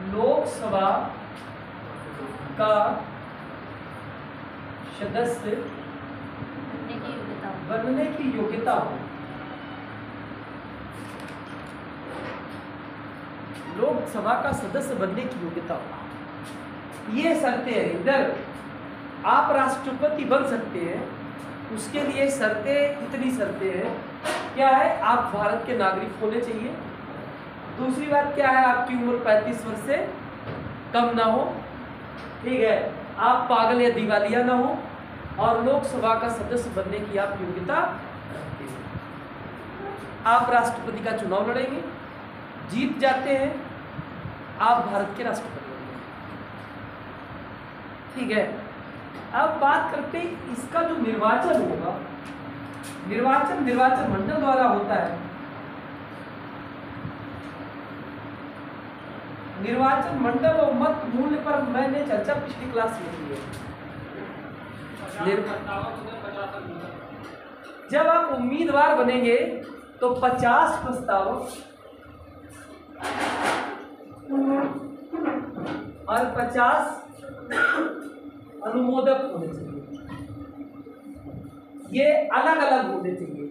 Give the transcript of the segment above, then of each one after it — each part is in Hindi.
लोकसभा का सदस्य बनने की योग्यता हो। लोकसभा का सदस्य बनने की योग्यता हो, ये शर्तें हैं। इधर आप राष्ट्रपति बन सकते हैं, उसके लिए शर्तें, इतनी शर्तें हैं। क्या है? आप भारत के नागरिक होने चाहिए। दूसरी बात क्या है? आपकी उम्र 35 वर्ष से कम ना हो, ठीक है। आप पागल या दिवालिया ना हो, और लोकसभा का सदस्य बनने की आप योग्यता रखते हैं। आप राष्ट्रपति का चुनाव लड़ेंगे, जीत जाते हैं, आप भारत के राष्ट्रपति होंगे, ठीक है। अब बात करते हैं इसका जो निर्वाचन होगा, निर्वाचन मंडल द्वारा होता है। निर्वाचन मंडल और मत मूल्य पर मैंने चर्चा पिछली क्लास में की है। जब आप उम्मीदवार बनेंगे तो 50 प्रस्ताव और 50 अनुमोदक होने चाहिए। ये अलग अलग होने चाहिए,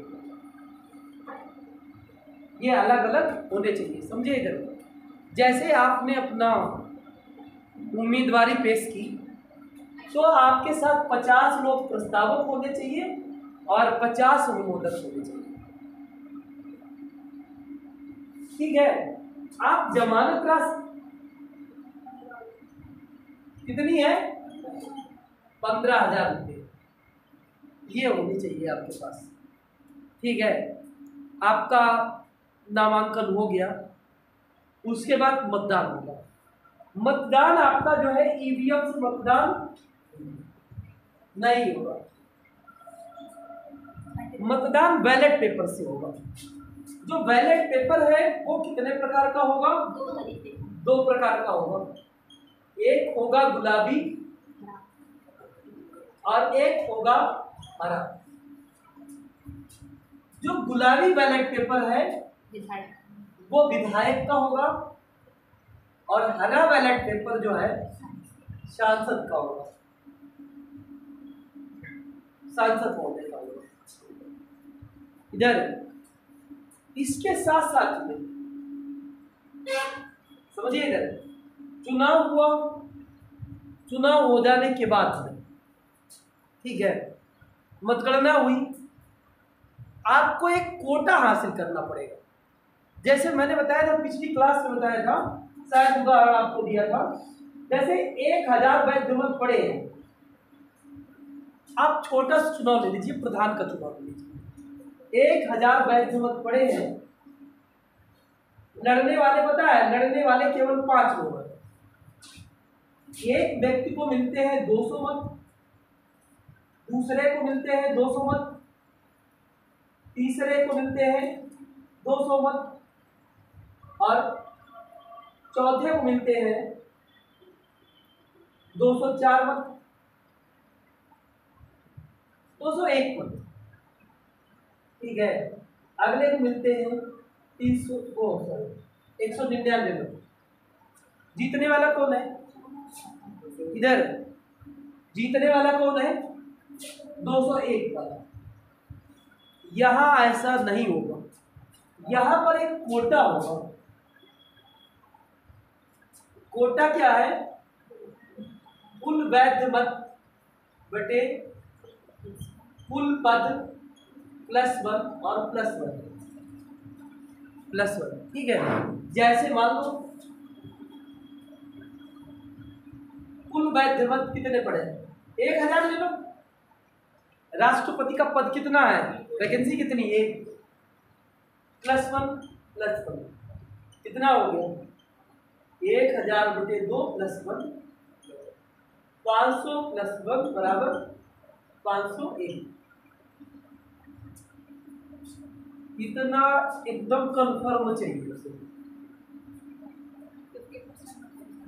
ये अलग अलग होने चाहिए, समझे। इधर जैसे आपने अपना उम्मीदवारी पेश की तो आपके साथ 50 लोग प्रस्तावक होने चाहिए और 50 अनुमोदक होने चाहिए, ठीक है। आप जमानत राशि कितनी है? 15,000 रुपये, ये होनी चाहिए आपके पास, ठीक है। आपका नामांकन हो गया, उसके बाद मतदान होगा। मतदान आपका जो है ईवीएम से मतदान नहीं होगा, मतदान बैलेट पेपर से होगा। जो बैलेट पेपर है वो कितने प्रकार का होगा? 2 प्रकार का होगा। एक होगा गुलाबी और एक होगा हरा। जो गुलाबी बैलेट पेपर है वो विधायक का होगा, और हरा बैलेट पेपर जो है सांसद का होगा, सांसद महोदय का होगा। इधर इसके साथ साथ में समझिए, इधर चुनाव हुआ, चुनाव हो जाने के बाद में, ठीक है, मतगणना हुई, आपको एक कोटा हासिल करना पड़ेगा। जैसे मैंने बताया था, पिछली क्लास में बताया था, शायद उदाहरण आपको दिया था। जैसे 1000 वैध मत पड़े हैं, आप छोटा सा चुनाव ले लीजिए, प्रधान का चुनाव ले लीजिए। 1000 वैध मत पड़े हैं, लड़ने वाले पता है, लड़ने वाले केवल 5 लोग हैं। एक व्यक्ति को मिलते हैं 200 मत, दूसरे को मिलते हैं 200 मत, तीसरे को मिलते हैं 200 मत, और चौथे को मिलते हैं 204 मत, 201 मत, ठीक है। अगले को मिलते हैं 199 मत। जीतने वाला कौन है? इधर जीतने वाला कौन है? 201 वाला। यहां ऐसा नहीं होगा, यहां पर एक कोटा होगा। कोटा क्या है? कुल वैध मत बटे कुल पद +1 और +1, ठीक है। जैसे मान लो कुल वैध मत कितने पड़े? 1000 ले लो। राष्ट्रपति का पद कितना है? वैकेंसी कितनी? 1 +1 कितना हो गया? 1000 बटे 2 +1, 500 +1 बराबर 501। इतना एकदम कंफर्म चाहिए उसे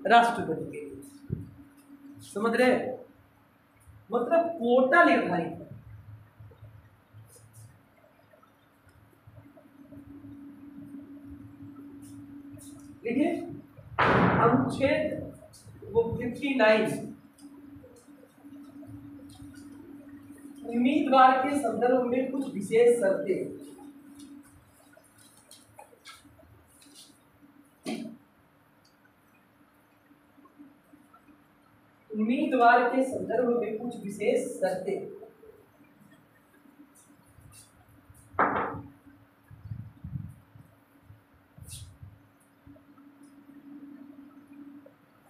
राष्ट्रपति के लिए, समझ रहे? मतलब कोटा निर्धारित है। देखिए अनुच्छेद वो 59 उम्मीदवार के संदर्भ में कुछ विशेष शर्तें। उम्मीदवार के संदर्भ में कुछ विशेष शर्तें।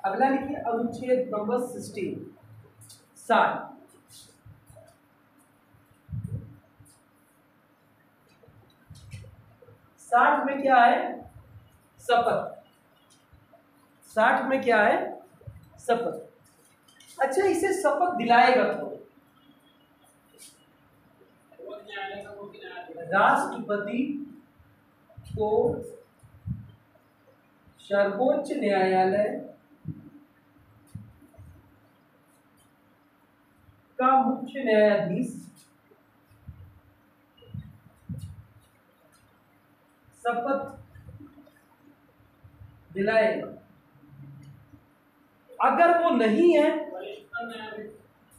अगला लिखिए अनुच्छेद नंबर 60। 60 में क्या है? शपथ। 60 में क्या है? शपथ। अच्छा, इसे शपथ दिलाएगा तो राष्ट्रपति को सर्वोच्च न्यायालय का मुख्य न्यायाधीश शपथ दिलाएगा। अगर वो नहीं है,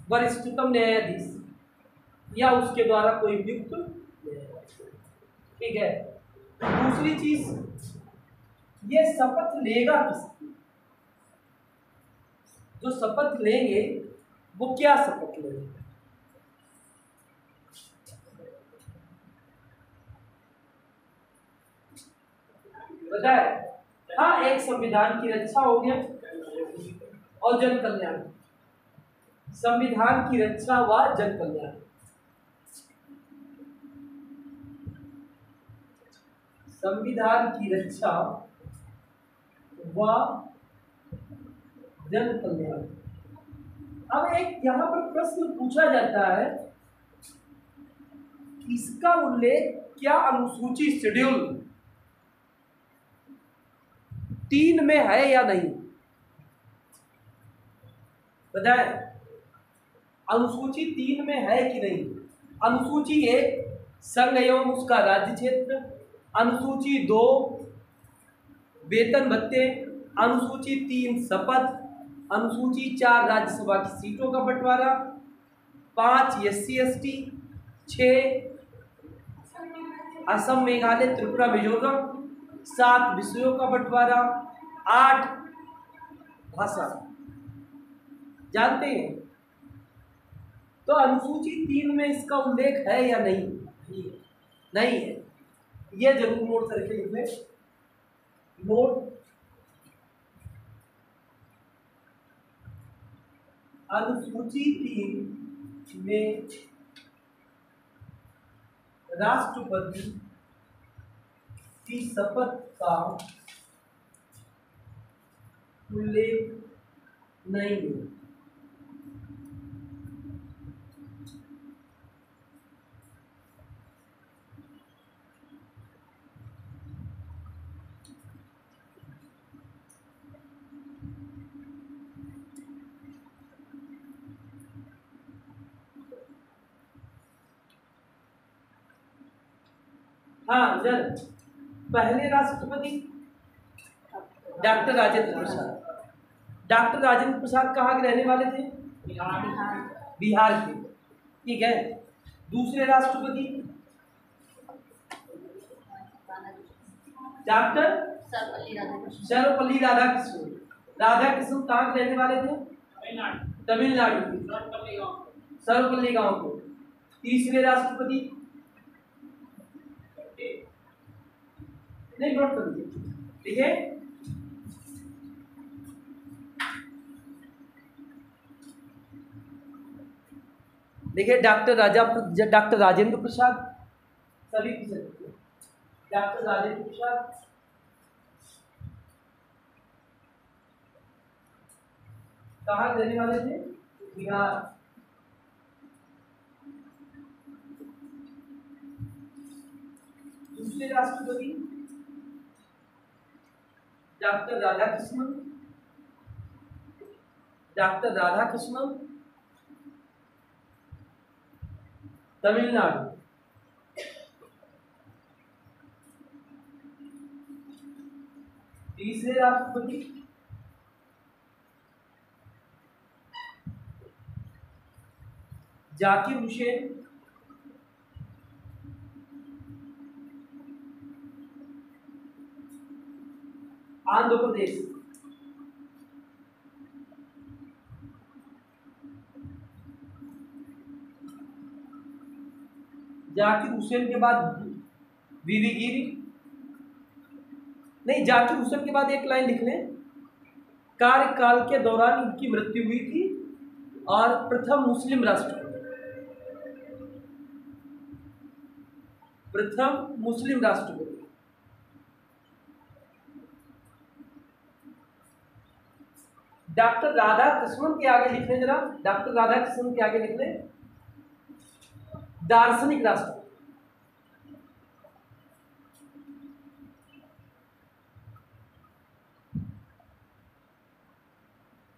वरिष्ठतम न्यायाधीश या उसके द्वारा कोई नियुक्त, ठीक है। दूसरी चीज, ये शपथ लेगा किसकी? जो शपथ लेंगे वो क्या शपथ लेंगे? बताए? हाँ, एक संविधान की रक्षा हो गया और जन कल्याण। संविधान की रक्षा व जन कल्याण। संविधान की रक्षा व जन कल्याण। अब एक यहां पर प्रश्न पूछा जाता है, इसका उल्लेख क्या अनुसूची शेड्यूल 3 में है या नहीं? बताए? अनुसूची 3 में है कि नहीं? अनुसूची 1 संघ एवं उसका राज्य क्षेत्र, अनुसूची 2 वेतन भत्ते, अनुसूची 3 शपथ, अनुसूची 4 राज्यसभा की सीटों का बंटवारा, 5 SC ST, 6 असम मेघालय त्रिपुरा मिजोरम, 7 विषयों का बंटवारा, 8 भाषा। जानते हैं? तो अनुसूची 3 में इसका उल्लेख है या नहीं? नहीं है। ये जरूर नोट करके लिख लें। नोट, अनुसूची 3 में राष्ट्रपति की शपथ का उल्लेख नहीं है। हाँ जर पहले राष्ट्रपति डॉक्टर राजेंद्र प्रसाद। डॉक्टर राजेंद्र प्रसाद कहाँ के रहने वाले थे? बिहार के, ठीक है। दूसरे राष्ट्रपति डॉक्टर सर्वपल्ली राधाकृष्णन। राधाकृष्णन कहाँ के रहने वाले थे? तमिलनाडु के, सर्वपल्ली गांव को। तीसरे राष्ट्रपति नहीं, नोट कर लीजिए, ठीक है। देखिए डॉक्टर राजेंद्र प्रसाद, सभी डॉक्टर राजेंद्र प्रसाद, कहाँ रहने वाले थे? बिहार। दूसरे राष्ट्रपति डॉक्टर राधाकृष्णन। तमिलनाडु। तीसरे राष्ट्रपति जाकिर हुसैन, आंध्र प्रदेश। जाकिर हुसैन के बाद वीवी गिरी, नहीं, जाकिर हुसैन के बाद एक लाइन लिख लें, कार्यकाल के दौरान इनकी मृत्यु हुई थी और प्रथम मुस्लिम राष्ट्रपति, प्रथम मुस्लिम राष्ट्रपति। डॉक्टर राधाकृष्णन के आगे लिख लें जरा, डॉक्टर राधाकृष्णन के आगे लिख लें, दार्शनिक राष्ट्रपति।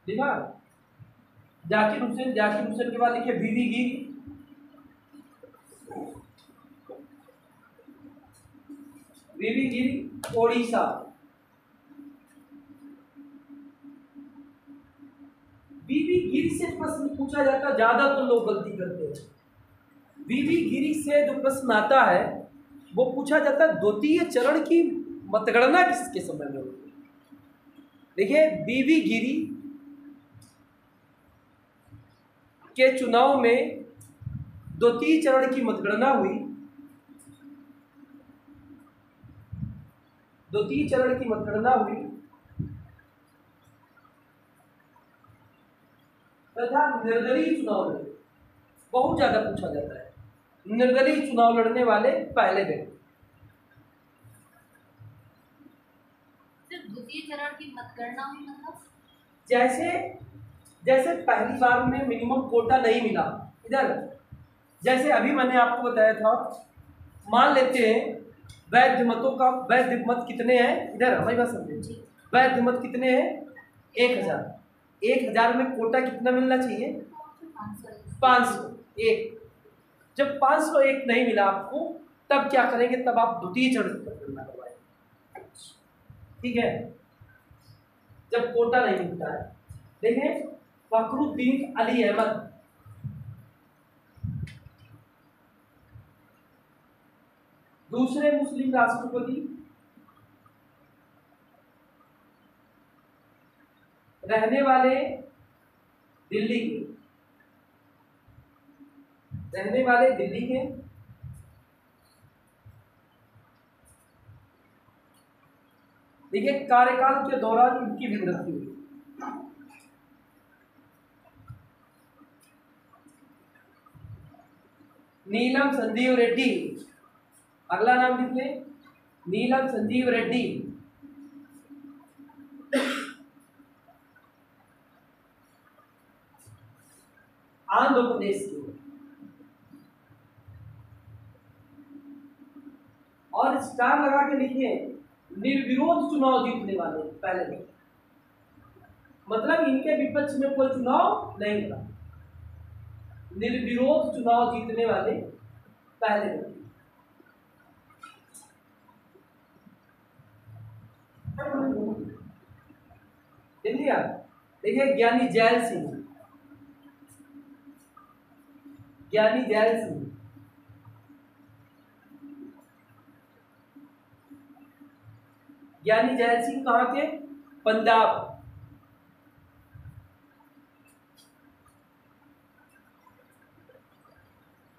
लिखा जाकिर हुसैन, जाकिर हुसैन के बाद लिखे वीवी गिरी, वीवी गिरी ओडिशा, वीवी गिरी से प्रश्न पूछा जाता है, ज्यादा तो लोग गलती करते हैं। वीवी गिरी से जो प्रश्न आता है वो पूछा जाता है द्वितीय चरण की मतगणना किसके समय में होती है। देखिए, वीवी गिरी के चुनाव में द्वितीय चरण की मतगणना हुई, द्वितीय चरण की मतगणना हुई तथा निर्दलीय चुनाव लड़े। बहुत ज्यादा पूछा जाता है, निर्दलीय चुनाव लड़ने वाले पहले व्यक्ति। द्वितीय चरण की मतगणना हुई मतलब जैसे पहली बार में मिनिमम कोटा नहीं मिला इधर, जैसे अभी मैंने आपको बताया था, मान लेते हैं वैध मतों का, वैध मत कितने हैं इधर, हमारी बात समझे, वैध मत कितने हैं 1000, 1000 में कोटा कितना मिलना चाहिए 501। जब 501 नहीं मिला आपको, तब क्या करेंगे, तब आप द्वितीय चरण की मतगणना करवाएंगे, ठीक है। जब कोटा नहीं मिलता है, देखें फखरुद्दीन अली अहमद, दूसरे मुस्लिम राष्ट्रपति, रहने वाले दिल्ली के, रहने वाले दिल्ली के, देखिए कार्यकाल के दौरान इनकी भी मृत्यु हुई। नीलम संजीव रेड्डी, अगला नाम लिख लें, नीलम संजीव रेड्डी, आंध्र प्रदेश के, और स्टार लगा के लिखिए निर्विरोध चुनाव जीतने वाले पहले में, मतलब इनके विपक्ष में कोई चुनाव नहीं लड़ा, निर्विरोध चुनाव जीतने वाले पहले व्यक्ति। इंडिया, देखिए ज्ञानी जैल सिंह, ज्ञानी जैल सिंह, ज्ञानी जैल सिंह कहाँ के, पंजाब।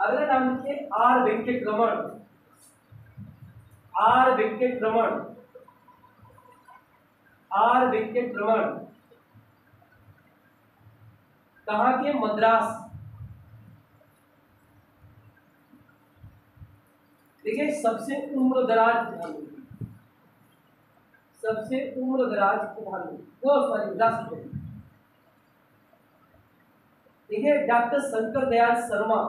अगला नाम लिखिए R Venkataraman, R Venkataraman, R Venkataraman, कहाँ के, मद्रास। देखिए सबसे उम्र दराज प्रधानमंत्री, सबसे उम्र दराज प्रधानमंत्री, राष्ट्रपति। देखिए डॉक्टर शंकर दयाल शर्मा,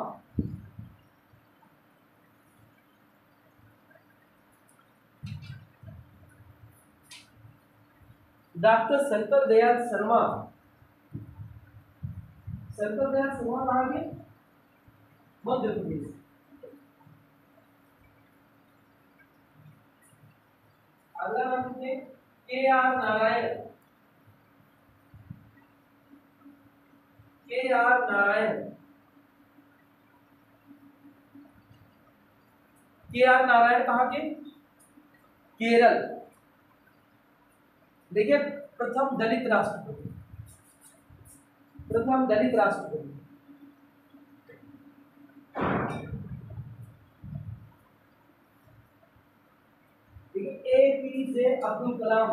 डॉक्टर शंकर दयाल शर्मा, शंकर दयाल शर्मा कहाँ के, मध्य प्रदेश। अगला नाम लिखिए के आर नारायण, के आर नारायण, KR नारायण कहाँ के? केरल। देखिए प्रथम दलित राष्ट्रपति, प्रथम दलित राष्ट्रपति APJ अब्दुल कलाम।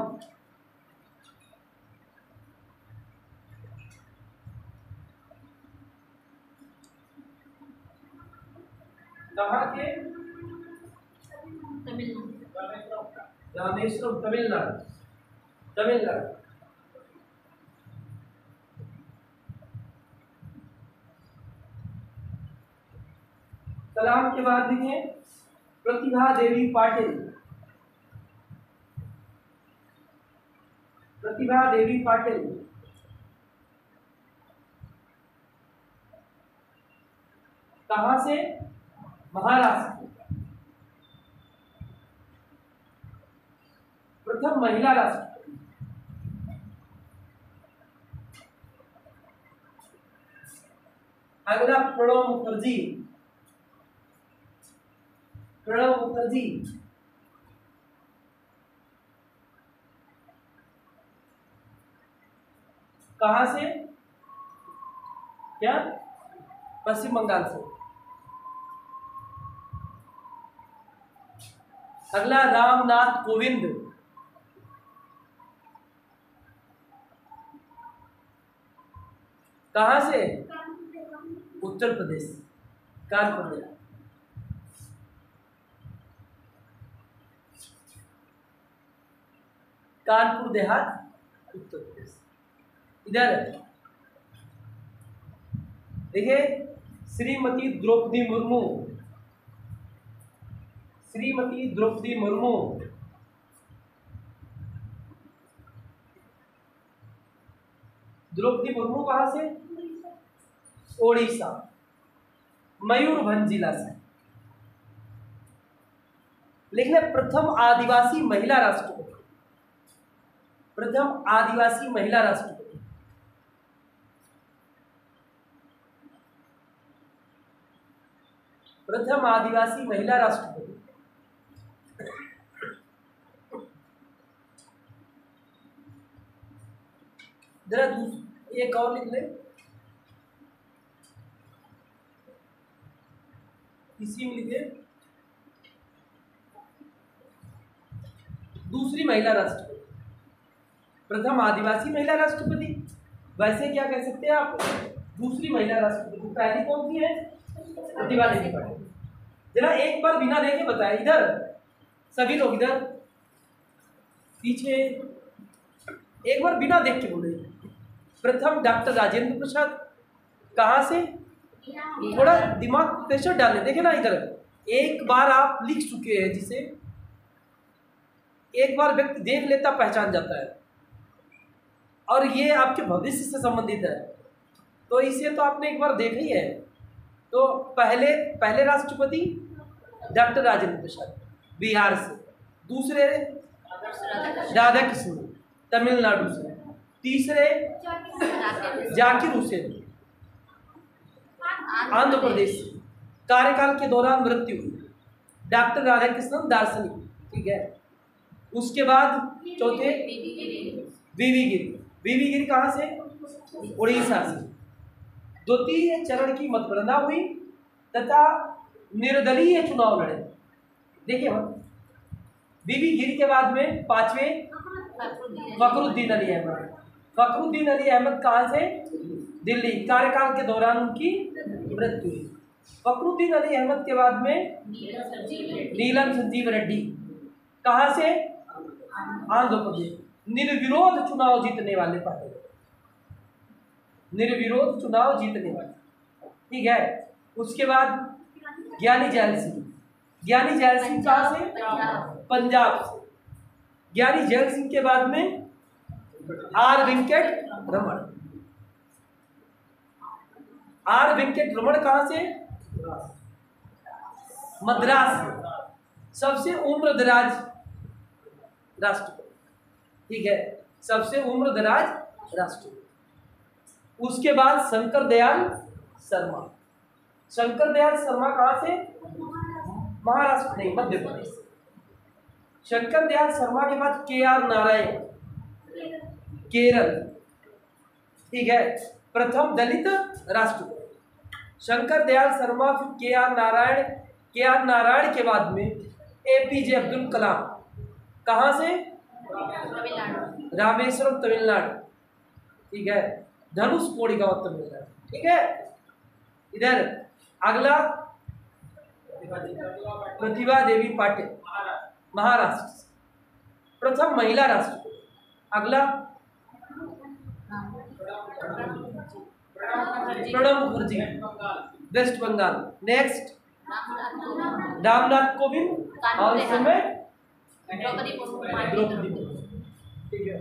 कहाँ के? रामेश्वरम, तमिलनाडु, तमिलनाडु। कलाम के बाद देखिए प्रतिभा देवी पाटिल, प्रतिभा देवी पाटिल कहाँ से? महाराष्ट्र। प्रथम महिला राष्ट्रपति। अगला प्रणब मुखर्जी, प्रणब मुखर्जी कहाँ से? क्या? पश्चिम बंगाल से। अगला रामनाथ कोविंद, कहाँ से? उत्तर प्रदेश, कानपुर देहात। कानपुर देहात, उत्तर प्रदेश। इधर देखिए श्रीमती द्रौपदी मुर्मू, श्रीमती द्रौपदी मुर्मू द्रौपदी मुर्मू कहाँ से? ओडिशा, मयूरभंज जिला से। लेकिन प्रथम आदिवासी महिला राष्ट्रपति, प्रथम आदिवासी महिला राष्ट्रपति प्रथम आदिवासी महिला राष्ट्रपति जरा एक और लिख ले, इसी में लिखे दूसरी महिला राष्ट्रपति, प्रथम आदिवासी महिला राष्ट्रपति। वैसे क्या कह सकते हैं आप? दूसरी महिला राष्ट्रपति। पहली कौन सी है? प्रतिभा देवी पाटिल। जरा एक बार बिना देखे बताए, इधर सभी लोग, इधर पीछे एक बार बिना देख के बोले। प्रथम डॉक्टर राजेंद्र प्रसाद, कहाँ से? थोड़ा दिमाग प्रेशर डालने, देखे ना इधर, एक बार आप लिख चुके हैं, जिसे एक बार व्यक्ति देख लेता पहचान जाता है, और ये आपके भविष्य से संबंधित है, तो इसे तो आपने एक बार देखा ही है। तो पहले राष्ट्रपति डॉक्टर राजेंद्र प्रसाद, बिहार से। दूसरे राधा कृष्ण, तमिलनाडु से। तीसरे जाकिर हुसैन, आंध्र प्रदेश से। कार्यकाल के दौरान मृत्यु डॉक्टर राधा कृष्णन, दार्शनिक, ठीक है। उसके बाद चौथे वीवी गिरी। वीवी गिरी कहाँ से? उड़ीसा से। द्वितीय चरण की मतगणना हुई तथा निर्दलीय चुनाव लड़े। देखिए वीवी गिरी के बाद में पांचवें फखरुद्दीन अली अहमद। फखरुद्दीन अली अहमद कहाँ से? दिल्ली। कार्यकाल के दौरान उनकी मृत्यु हुई। फखरुद्दीन अली अहमद के बाद में नीलम संजीव रेड्डी, कहाँ से? आंध्र प्रदेश। निर्विरोध चुनाव जीतने वाले पहले, निर्विरोध चुनाव जीतने वाले, ठीक है। उसके बाद ज्ञानी जैल सिंह। ज्ञानी जैल सिंह कहाँ से? पंजाब से। ज्ञानी जैल सिंह के बाद में आर वेंकट रमन। आर वेंकट रमन कहाँ से? मद्रास से। सबसे उम्र दराज राष्ट्रपति, ठीक है, सबसे उम्र दराज राष्ट्रपति। उसके बाद शंकर दयाल शर्मा। शंकर दयाल शर्मा कहाँ से? महाराष्ट्र नहीं, मध्य प्रदेश। शंकर दयाल शर्मा के बाद KR नारायण, केरल। ठीक है, प्रथम दलित राष्ट्रपति शंकर दयाल शर्मा, फिर KR नारायण के बाद में APJ अब्दुल कलाम। कहाँ से? तमिलनाडु। रामेश्वरम, तमिलनाडु। ठीक है, धनुषकोडी गांव तमिलनाडु। ठीक है, इधर अगला प्रतिभा देवी पाटिल, महाराष्ट्र, प्रथम महिला राष्ट्रपति। अगला प्रणब मुखर्जी, वेस्ट बंगाल। नेक्स्ट रामनाथ कोविंद और इस समय द्रौपदी मुर्मू। ठीक है,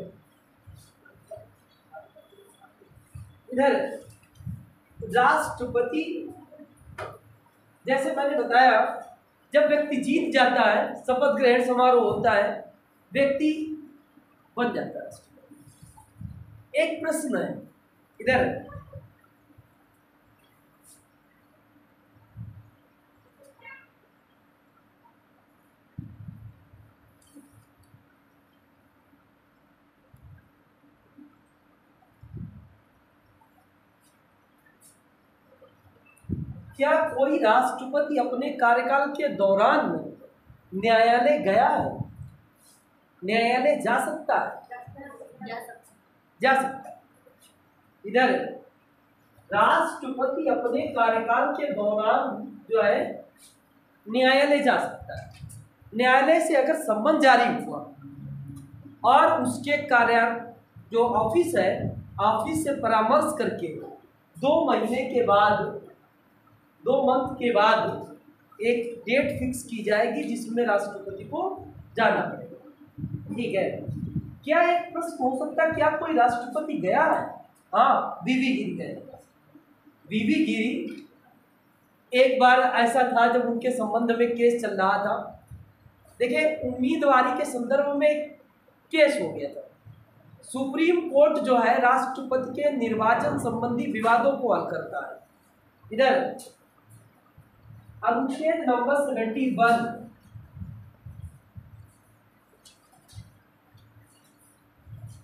इधर राष्ट्रपति, जैसे मैंने बताया, जब व्यक्ति जीत जाता है, शपथ ग्रहण समारोह होता है, व्यक्ति बन जाता है राष्ट्रपति। एक प्रश्न है इधर, क्या कोई राष्ट्रपति अपने कार्यकाल के दौरान न्यायालय गया है? न्यायालय जा सकता है? जा सकता है। इधर राष्ट्रपति अपने कार्यकाल के दौरान जो है न्यायालय जा सकता है। न्यायालय से अगर सम्मन जारी हुआ और उसके कार्य जो ऑफिस है, ऑफिस से परामर्श करके 2 मंथ के बाद एक डेट फिक्स की जाएगी जिसमें राष्ट्रपति को जाना पड़ेगा। ठीक है, क्या एक प्रश्न हो सकता है, क्या कोई राष्ट्रपति गया है? हाँ, वीवी गिरी गए। वीवी गिरी, एक बार ऐसा था जब उनके संबंध में केस चल रहा था। देखिए, उम्मीदवारी के संदर्भ में एक केस हो गया था। सुप्रीम कोर्ट जो है राष्ट्रपति के निर्वाचन संबंधी विवादों को हल करता है। इधर अनुच्छेद नंबर 71,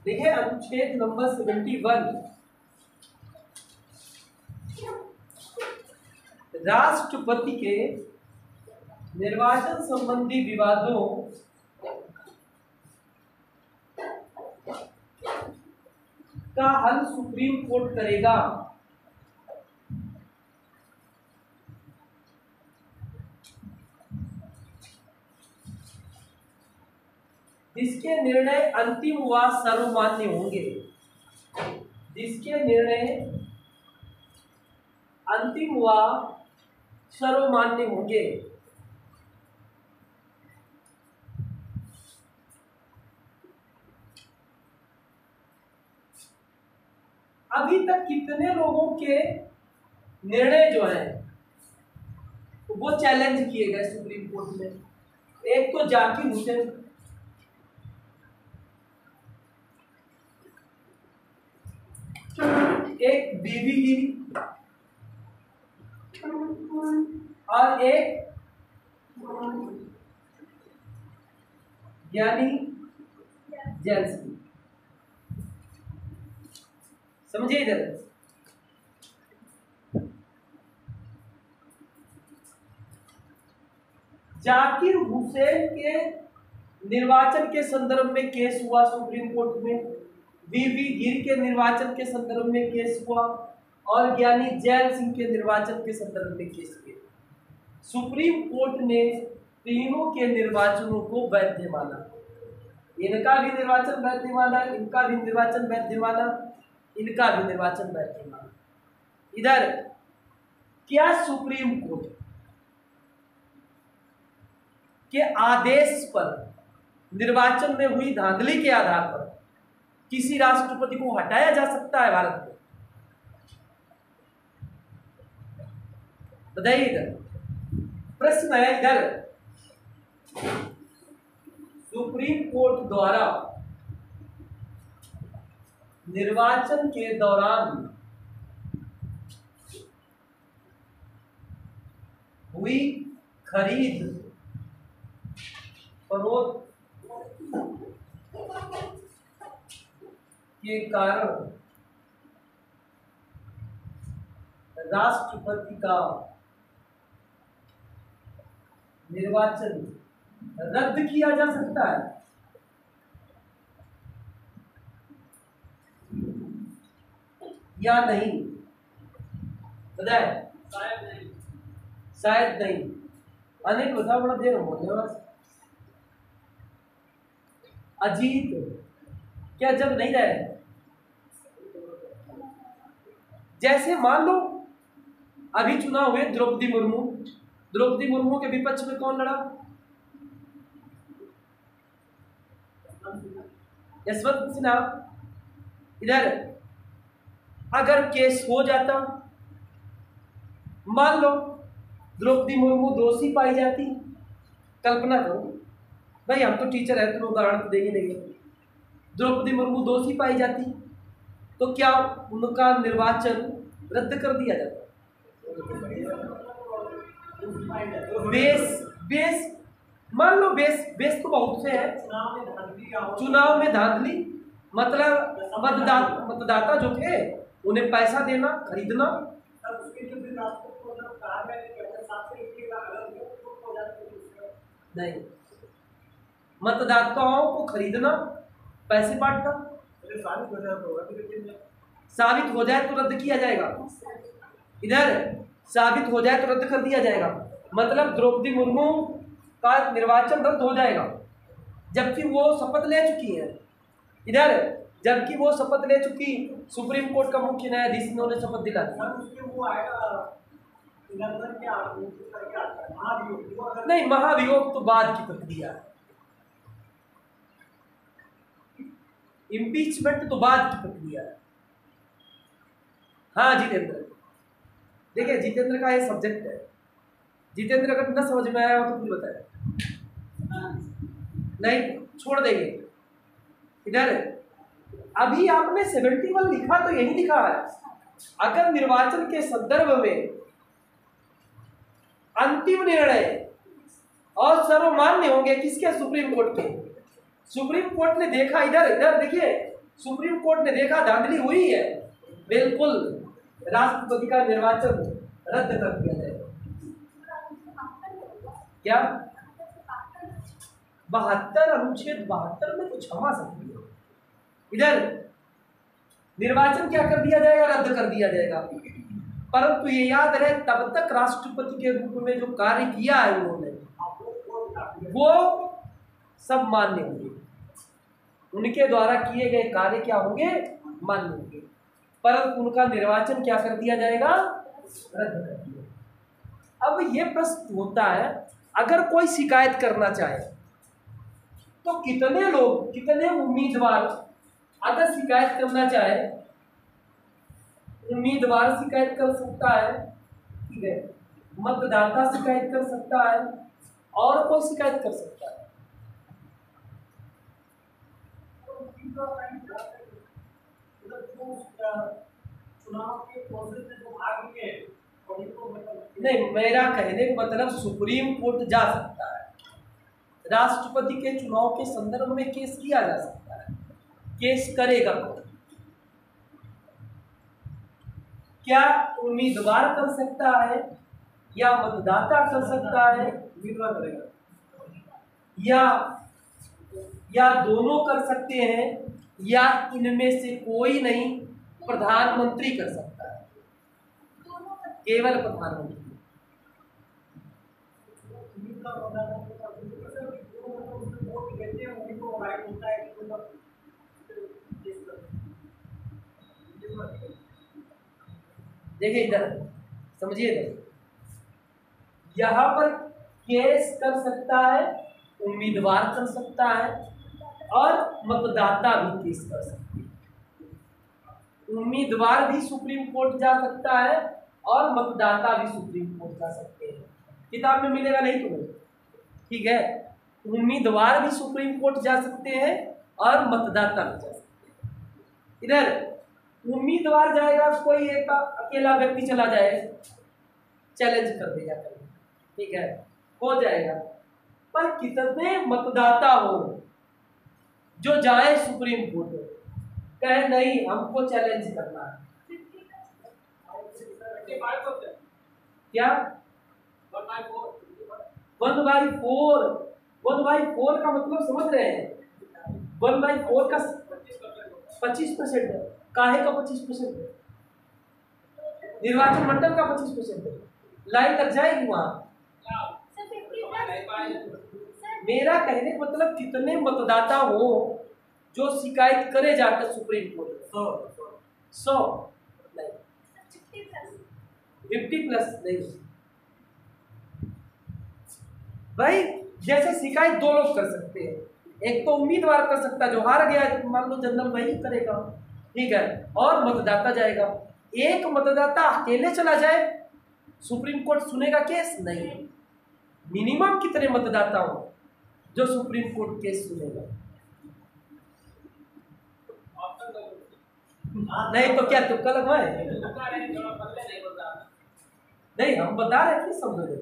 देखिए अनुच्छेद नंबर 71, राष्ट्रपति के निर्वाचन संबंधी विवादों का हल सुप्रीम कोर्ट करेगा। जिसके निर्णय अंतिम व सर्वमान्य होंगे। जिसके निर्णय अंतिम व सर्वमान्य होंगे। अभी तक कितने लोगों के निर्णय जो है वो चैलेंज किए गए सुप्रीम कोर्ट में? एक तो जाकिर हुसैन, एक बीबी गिरी और एक ज्ञानी जैन सिंह। समझिए इधर, जाकिर हुसैन के निर्वाचन के संदर्भ में केस हुआ सुप्रीम कोर्ट में, बीबी गिर के निर्वाचन के संदर्भ में केस हुआ और ज्ञानी जैन सिंह के निर्वाचन के संदर्भ में केस किया। सुप्रीम कोर्ट ने तीनों के निर्वाचनों को वैध माना। इनका भी निर्वाचन वैध माना, इनका भी निर्वाचन वैध माना, इनका भी निर्वाचन वैध माना। इधर क्या सुप्रीम कोर्ट के आदेश पर निर्वाचन में हुई धांधली के आधार पर किसी राष्ट्रपति को हटाया जा सकता है भारत में? बताइए। इधर प्रश्न है, इधर सुप्रीम कोर्ट द्वारा निर्वाचन के दौरान हुई खरीद विरोध के कारण राष्ट्रपति का निर्वाचन रद्द किया जा सकता है। या नहीं? बताए। शायद नहीं। अनेक बताओ, बड़ा देर हो गया। अजीत क्या जब नहीं रहे? जैसे मान लो अभी चुनाव हुए, द्रौपदी मुर्मू के विपक्ष में कौन लड़ा? यशवंत सिन्हा। इधर अगर केस हो जाता, मान लो द्रौपदी मुर्मू दोषी पाई जाती, कल्पना करो भाई, हम तो टीचर है, तुम उदाहरण तो देंगे नहीं। द्रौपदी मुर्मू दोषी पाई जाती तो क्या उनका निर्वाचन रद्द कर दिया जाता? बेस मान लो, बेस तो बहुत से है। चुनाव में धांधली मतलब मतदाता जो थे उन्हें पैसा देना, खरीदना। नहीं, मतदाताओं को खरीदना, पैसे बांटना। साबित हो जाए तो रद्द किया जाएगा। इधर साबित हो जाए तो रद्द कर दिया जाएगा, मतलब द्रौपदी मुर्मू का निर्वाचन रद्द हो जाएगा, जबकि वो शपथ ले चुकी है। इधर जबकि वो शपथ ले चुकी, सुप्रीम कोर्ट का मुख्य न्यायाधीश ने उन्हें शपथ दिला दी। नहीं, महाभियोग तो बाद की प्रक्रिया है, इम्पीचमेंट तो बाद की प्रक्रिया है। हाँ जितेंद्र, देखिए जितेंद्र का ये सब्जेक्ट है। जितेंद्र अगर न समझ में आया हो तो फिर बताए, नहीं छोड़ देंगे। इधर अभी आपने 71 लिखा तो यही लिखा है, अगर निर्वाचन के संदर्भ में अंतिम निर्णय और सर्वमान्य होंगे किसके? सुप्रीम कोर्ट के। सुप्रीम कोर्ट ने देखा, इधर देखिए, सुप्रीम कोर्ट ने देखा धांधली हुई है, बिल्कुल राष्ट्रपति का निर्वाचन रद्द कर दिया जाए। क्या 72 अनुच्छेद 72 में तो क्षमा सकती है। इधर निर्वाचन क्या कर दिया जाएगा? रद्द कर दिया जाएगा। परंतु ये याद रहे, तब तक राष्ट्रपति के रूप में जो कार्य किया है उन्होंने, वो सब मान्य होंगे। उनके द्वारा किए गए कार्य क्या होंगे? मान्य होंगे। परंतु उनका निर्वाचन क्या कर दिया जाएगा? रद्द कर दिया। अब ये प्रश्न होता है, अगर कोई शिकायत करना चाहे तो कितने लोग, कितने उम्मीदवार अगर शिकायत करना चाहे, उम्मीदवार शिकायत कर सकता है, ठीक है, मतदाता शिकायत कर सकता है, और कोई शिकायत कर सकता है। नहीं, मेरा कहने का मतलब सुप्रीम कोर्ट जा सकता है, राष्ट्रपति के चुनाव के संदर्भ में केस किया जा सकता है। केस करेगा कौन? क्या उम्मीदवार कर सकता है, या मतदाता कर सकता है? उम्मीदवार करेगा, या दोनों कर सकते हैं, या इनमें से कोई नहीं, प्रधानमंत्री कर सकता है, केवल प्रधानमंत्री। देखिए इधर समझिए, यहाँ पर केस कर सकता है, उम्मीदवार कर सकता है, और मतदाता भी केस कर सकते हैं। उम्मीदवार भी सुप्रीम कोर्ट जा सकता है और मतदाता भी सुप्रीम कोर्ट जा सकते हैं। किताब में मिलेगा नहीं तुम्हें, ठीक है। उम्मीदवार भी सुप्रीम कोर्ट जा सकते हैं और मतदाता भी जा सकते हैं। इधर उम्मीदवार जाएगा, कोई एक अकेला व्यक्ति चला जाए, चैलेंज कर देगा, ठीक है, हो जाएगा, पर कितने मतदाता हो जो जाए सुप्रीम कोर्ट, कहे नहीं हमको चैलेंज करना है। क्या 1/4 का मतलब समझ रहे हैं? 1/4 का 25% है। काहे का 25%? निर्वाचन मंडल का 25%। लाइन लग जाएगी वहां। मेरा कहने का मतलब कितने मतदाता हो जो शिकायत करे जाकर सुप्रीम कोर्ट? 100 नहीं, 50+ नहीं भाई। जैसे शिकायत 2 लोग कर सकते हैं, एक तो उम्मीदवार कर सकता है जो हार गया, मान लो जनरल वही करेगा, ठीक है, और मतदाता जाएगा। एक मतदाता अकेले चला जाए, सुप्रीम कोर्ट सुनेगा केस? नहीं। मिनिमम कितने मतदाता हो जो सुप्रीम कोर्ट केस सुनेगा? नहीं तो क्या तुक्का लगवाए? नहीं, हम बता रहे थे, समझ रहे।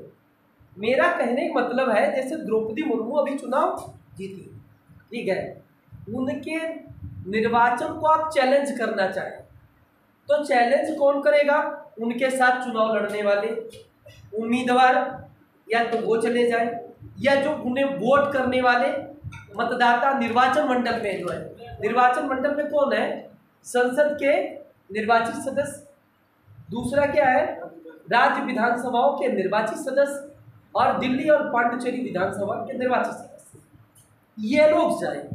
मेरा कहने का मतलब है जैसे द्रौपदी मुर्मू अभी चुनाव जीती, ठीक है, उनके निर्वाचन को आप चैलेंज करना चाहें तो चैलेंज कौन करेगा? उनके साथ चुनाव लड़ने वाले उम्मीदवार, या तो वो चले जाए, या जो उन्हें वोट करने वाले मतदाता निर्वाचन मंडल में जो है। निर्वाचन मंडल में कौन है? संसद के निर्वाचित सदस्य, दूसरा क्या है, राज्य विधानसभाओं के निर्वाचित सदस्य, और दिल्ली और पांडिचेरी विधानसभा के निर्वाचित सदस्य। ये लोग जाए।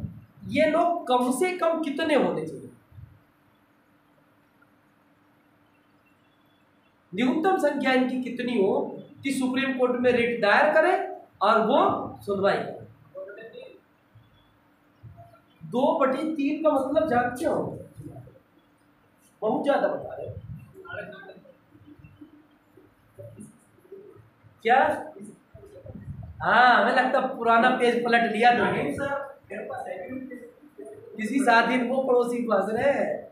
ये लोग कम से कम कितने होने चाहिए? न्यूनतम संख्या इनकी कितनी हो कि सुप्रीम कोर्ट में रिट दायर करे और वो सुनवाई करे? 2/3 का मतलब जानते हो? बहुत ज्यादा बता रहे हो। क्या? हाँ, हमें लगता पुराना पेज पलट लिया किसी साथी को, पड़ोसी को हंस रहे हैं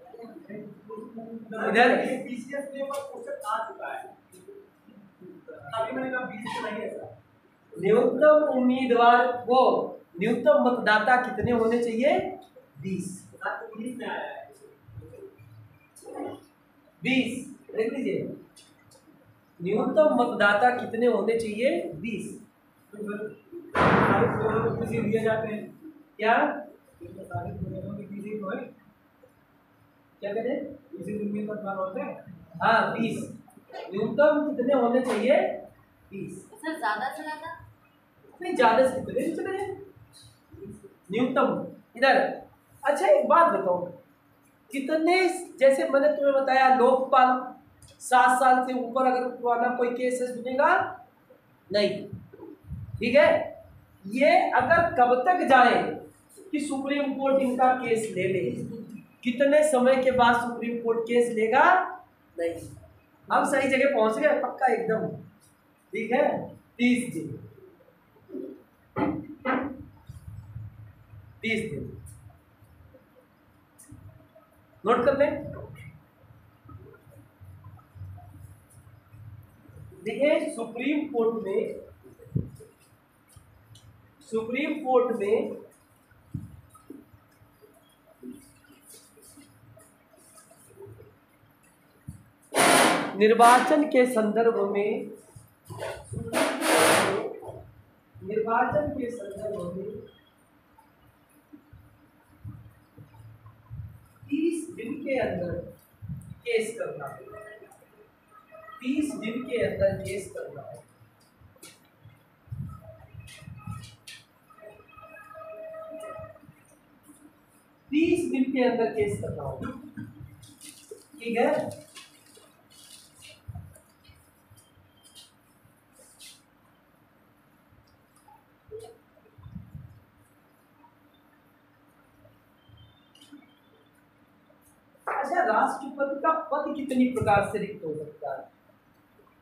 इधर। न्यूनतम उम्मीदवार को, न्यूनतम मतदाता कितने होने चाहिए? 20। देख लीजिए, न्यूनतम मतदाता कितने होने चाहिए? 20। दिए जाते हैं क्या? क्या कहते हैं? हाँ, 20। न्यूनतम कितने होने चाहिए? 20। सर ज्यादा से ज्यादा नहीं, ज्यादा से कितने चले जाए, न्यूनतम इधर। अच्छा एक बात बताओ, कितने, जैसे मैंने तुम्हें बताया लोकपाल 7 साल से ऊपर अगर पुराना कोई केस है सुनेगा नहीं, ठीक है। ये अगर कब तक जाए कि सुप्रीम कोर्ट इनका केस ले ले, कितने समय के बाद सुप्रीम कोर्ट केस लेगा? नहीं। हम सही जगह पहुंच गए पक्का एकदम, ठीक है। 30 दिन, 30 दिन नोट कर लें। देखिए सुप्रीम कोर्ट में निर्वाचन के संदर्भ में 30 दिन के अंदर केस करना है। 30 दिन के अंदर केस करना है। के अंदर केस करना होगा, ठीक है। अच्छा, राष्ट्रपति का पद कितनी प्रकार से रिक्त हो सकता है?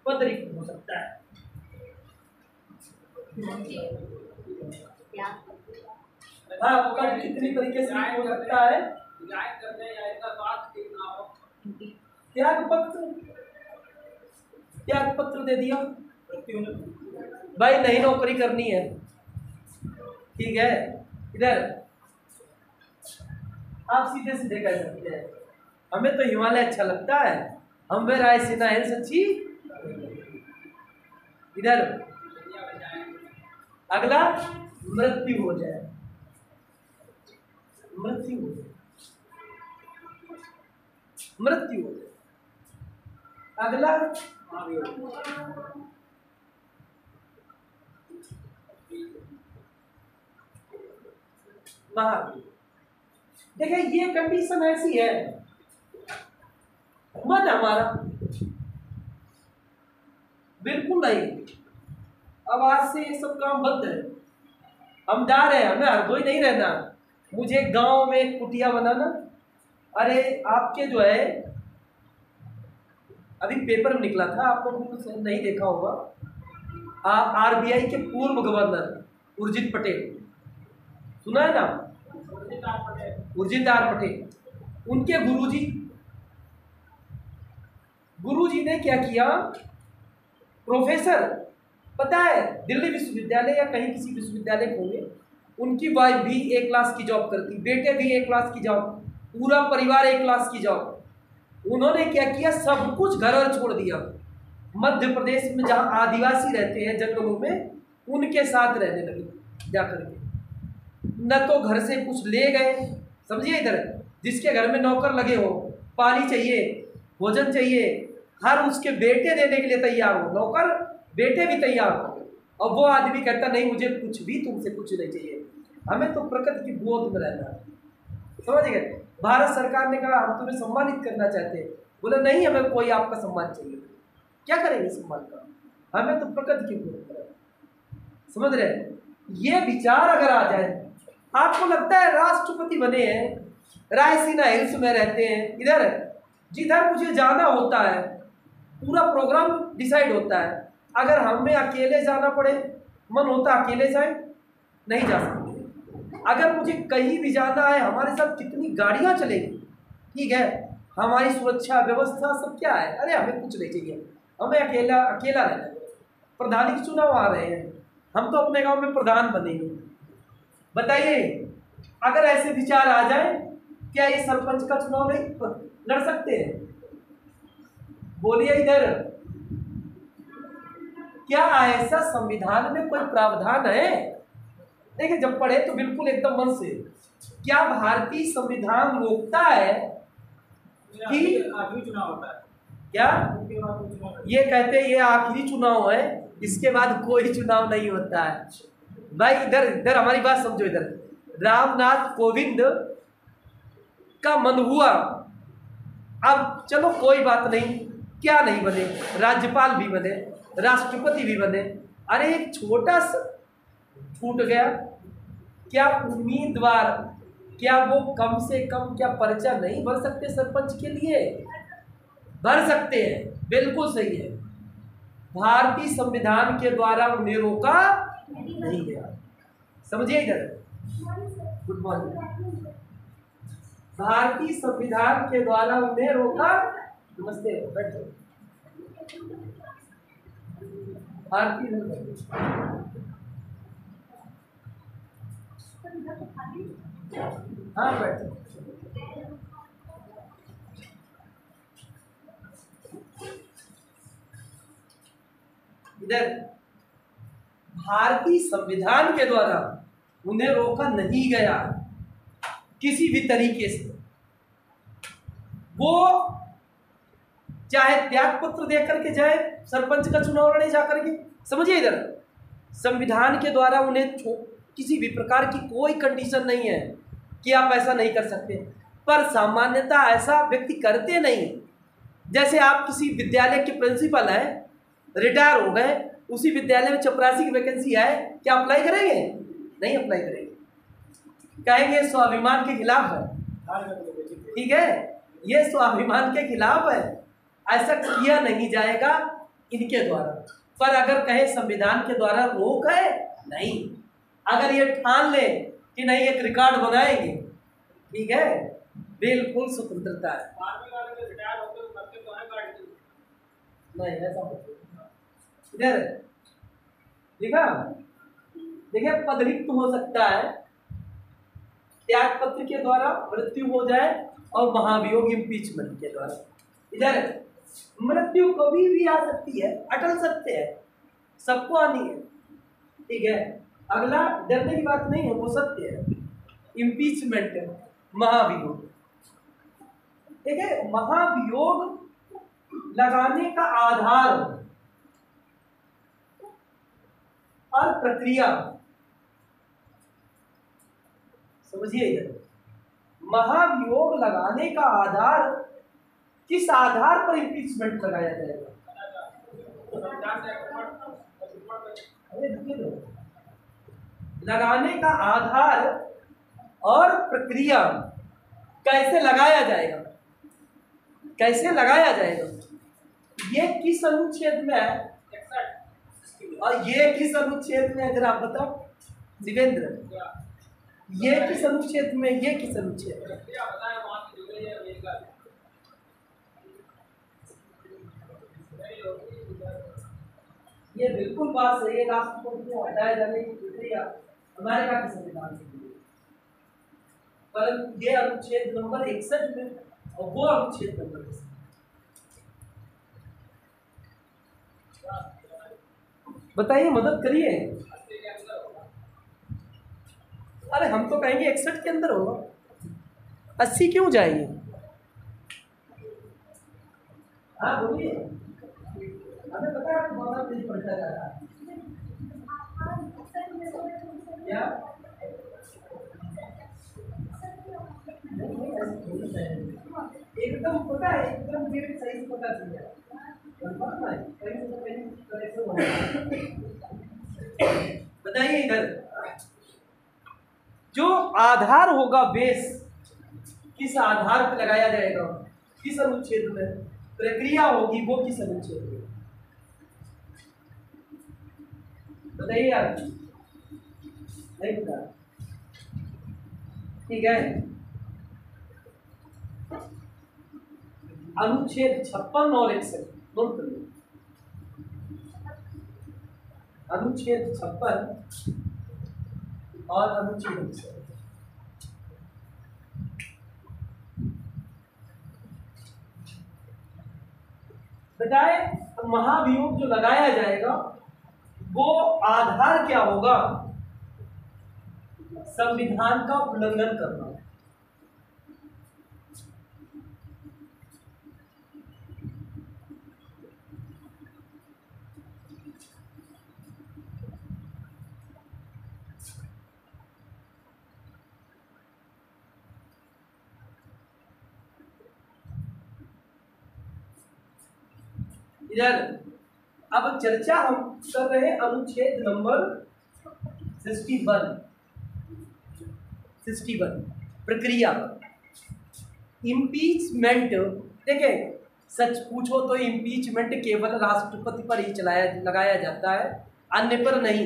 पद रिक्त हो सकता है। हाँ, पद कितनी तरीके से रिक्त हो सकता है? त्याग पत्र दे दिया भाई, नहीं नौकरी करनी है ठीक है। इधर आप सीधे सीधे कह सकते हैं हमें तो हिमालय अच्छा लगता है, हमें रायसीना हिल्स अच्छी। इधर अगला मृत्यु हो जाए, मृत्यु हो जाए, मृत्यु हो जाए। अगला महावीर। देखिए ये कंडीशन ऐसी है, मन हमारा बिल्कुल नहीं, अब आज से ये सब काम बंद है, हम जा रहे हैं, हमें हरदोई नहीं रहना, मुझे गांव में एक कुटिया बनाना। अरे आपके जो है अभी पेपर में निकला था, आप लोगों ने नहीं देखा होगा, आरबीआई के पूर्व गवर्नर उर्जित पटेल, सुना है ना, उर्जित आर पटेल, उनके गुरुजी ने क्या किया, प्रोफेसर, पता है दिल्ली विश्वविद्यालय या कहीं किसी विश्वविद्यालय में होंगे, उनकी वाइफ भी A क्लास की जॉब करती, बेटे भी A क्लास की जॉब, पूरा परिवार A क्लास की जॉब। उन्होंने क्या किया, सब कुछ घर और छोड़ दिया, मध्य प्रदेश में जहाँ आदिवासी रहते हैं जंगलों में, उनके साथ रहने लगे जाकर के। न तो घर से कुछ ले गए, समझिए, इधर जिसके घर में नौकर लगे हो, पानी चाहिए, भोजन चाहिए, हर उसके बेटे देने के लिए तैयार हो, नौकर बेटे भी तैयार हो, और वो आदमी कहता नहीं मुझे कुछ भी तुमसे कुछ नहीं चाहिए, हमें तो प्रकृति की गोद में रहना है। समझ गए। भारत सरकार ने कहा हम तुम्हें सम्मानित करना चाहते हैं, बोले नहीं हमें कोई आपका सम्मान चाहिए। क्या करेंगे सम्मान का, हमें तो प्रकृति की गोद में रहना। समझ रहे, ये विचार अगर आ जाए, आपको लगता है राष्ट्रपति बने हैं, रायसीना हिल्स में रहते हैं, इधर जिधर मुझे जाना होता है पूरा प्रोग्राम डिसाइड होता है, अगर हमें अकेले जाना पड़े, मन होता अकेले जाए, नहीं जा सकते। अगर मुझे कहीं भी जाना है, हमारे साथ कितनी गाड़ियां चलेंगी, ठीक है, हमारी सुरक्षा व्यवस्था सब क्या है, अरे हमें कुछ नहीं चाहिए, हमें अकेला रहना है। प्रधानी के चुनाव आ रहे हैं, हम तो अपने गांव में प्रधान बनेंगे, बताइए अगर ऐसे विचार आ जाए, क्या ये सरपंच का चुनाव नहीं लड़ सकते हैं? बोलिए इधर, क्या ऐसा संविधान में कोई प्रावधान है? देखिए जब पढ़े तो बिल्कुल एकदम मन से, क्या भारतीय संविधान रोकता है कि आखिरी चुनाव होता है, क्या ये कहते हैं ये आखिरी चुनाव है, इसके बाद कोई चुनाव नहीं होता है? भाई इधर हमारी बात समझो, इधर रामनाथ कोविंद का मन हुआ, अब चलो कोई बात नहीं, क्या नहीं बने, राज्यपाल भी बने, राष्ट्रपति भी बने, अरे एक छोटा सा छूट गया, क्या उम्मीदवार, क्या वो कम से कम क्या पर्चा नहीं भर सकते सरपंच के लिए? भर सकते हैं, बिल्कुल सही है। भारतीय संविधान के द्वारा उन्हें रोका नहीं गया, समझिए इधर, गुड मॉर्निंग, भारतीय संविधान के द्वारा उन्हें रोका, नमस्ते बैठो, भारतीय हाँ बैठो, इधर भारतीय संविधान के द्वारा उन्हें रोका नहीं गया किसी भी तरीके से, वो चाहे त्याग पत्र देकर के जाए सरपंच का चुनाव लड़े जाकर के, समझिए इधर, संविधान के द्वारा उन्हें किसी भी प्रकार की कोई कंडीशन नहीं है कि आप ऐसा नहीं कर सकते, पर सामान्यतः ऐसा व्यक्ति करते नहीं। जैसे आप किसी विद्यालय के प्रिंसिपल हैं, रिटायर हो गए, उसी विद्यालय में चपरासी की वैकेंसी है, क्या अप्लाई करेंगे? नहीं अप्लाई करेंगे, कहेंगे स्वाभिमान के खिलाफ है, ठीक है, ये स्वाभिमान के खिलाफ है, ऐसा किया नहीं जाएगा इनके द्वारा। पर अगर कहे संविधान के द्वारा रोक है, नहीं, अगर ये ठान ले कि नहीं एक रिकॉर्ड बनाएंगे, ठीक है, बिल्कुल स्वतंत्रता है, नहीं ऐसा इधर लिखा देखिए पदरिक्त हो सकता है, त्याग पत्र के द्वारा मृत्यु हो जाए, और महाभियोग इम्पीचमेंट के द्वारा। इधर मृत्यु कभी भी आ सकती है, अटल सत्य है, सबको आनी है, ठीक है। अगला डरने की बात नहीं है, वो सत्य है। इम्पीचमेंट, महाभियोग, ठीक है। महाभियोग लगाने का आधार और प्रक्रिया समझिए। इधर महाभियोग लगाने का आधार, किस आधार पर इम्पीचमेंट लगाया जाएगा? लगाने का आधार और प्रक्रिया कैसे लगाया जाएगा, कैसे लगाया जाएगा, ये किस अनुच्छेद में है और ये किस अनुच्छेद में है? जरा आप बताओ दिवेंद्र, ये किस अनुच्छेद में, ये किस अनुच्छेद में? ये बिल्कुल बात सही है। राष्ट्रपति को हटाए जाने की प्रक्रिया अमेरिका के संविधान से हुई, परंतु ये अनुच्छेद नंबर 61 में और वो अनुच्छेद नंबर 61। बताइए, मदद करिए। अरे हम तो कहेंगे 61 के अंदर होगा, 80 क्यों जाएंगे? हाँ बोलिए, हमें पता है आपको बहुत तेज पढ़ता जा रहा है क्या? एकदम पता है, एकदम सही से पता चल जाए। बताइए इधर, जो आधार होगा, बेस किस आधार पर लगाया जाएगा, किस अनुच्छेद में? प्रक्रिया होगी, वो किस अनुच्छेद में? बताइए आप, नहीं पता, ठीक है। अनुच्छेद 56 और 61 नोट कर लो। अनुच्छेद 56 और अनुच्छेद 61। बताए महाभियोग जो लगाया जाएगा वो आधार क्या होगा? संविधान का उल्लंघन करना। इधर अब चर्चा हम कर रहे हैं अनुच्छेद नंबर 61 प्रक्रिया। इम्पीचमेंट, देखिए सच पूछो तो इम्पीचमेंट केवल राष्ट्रपति पर ही लगाया जाता है, अन्य पर नहीं।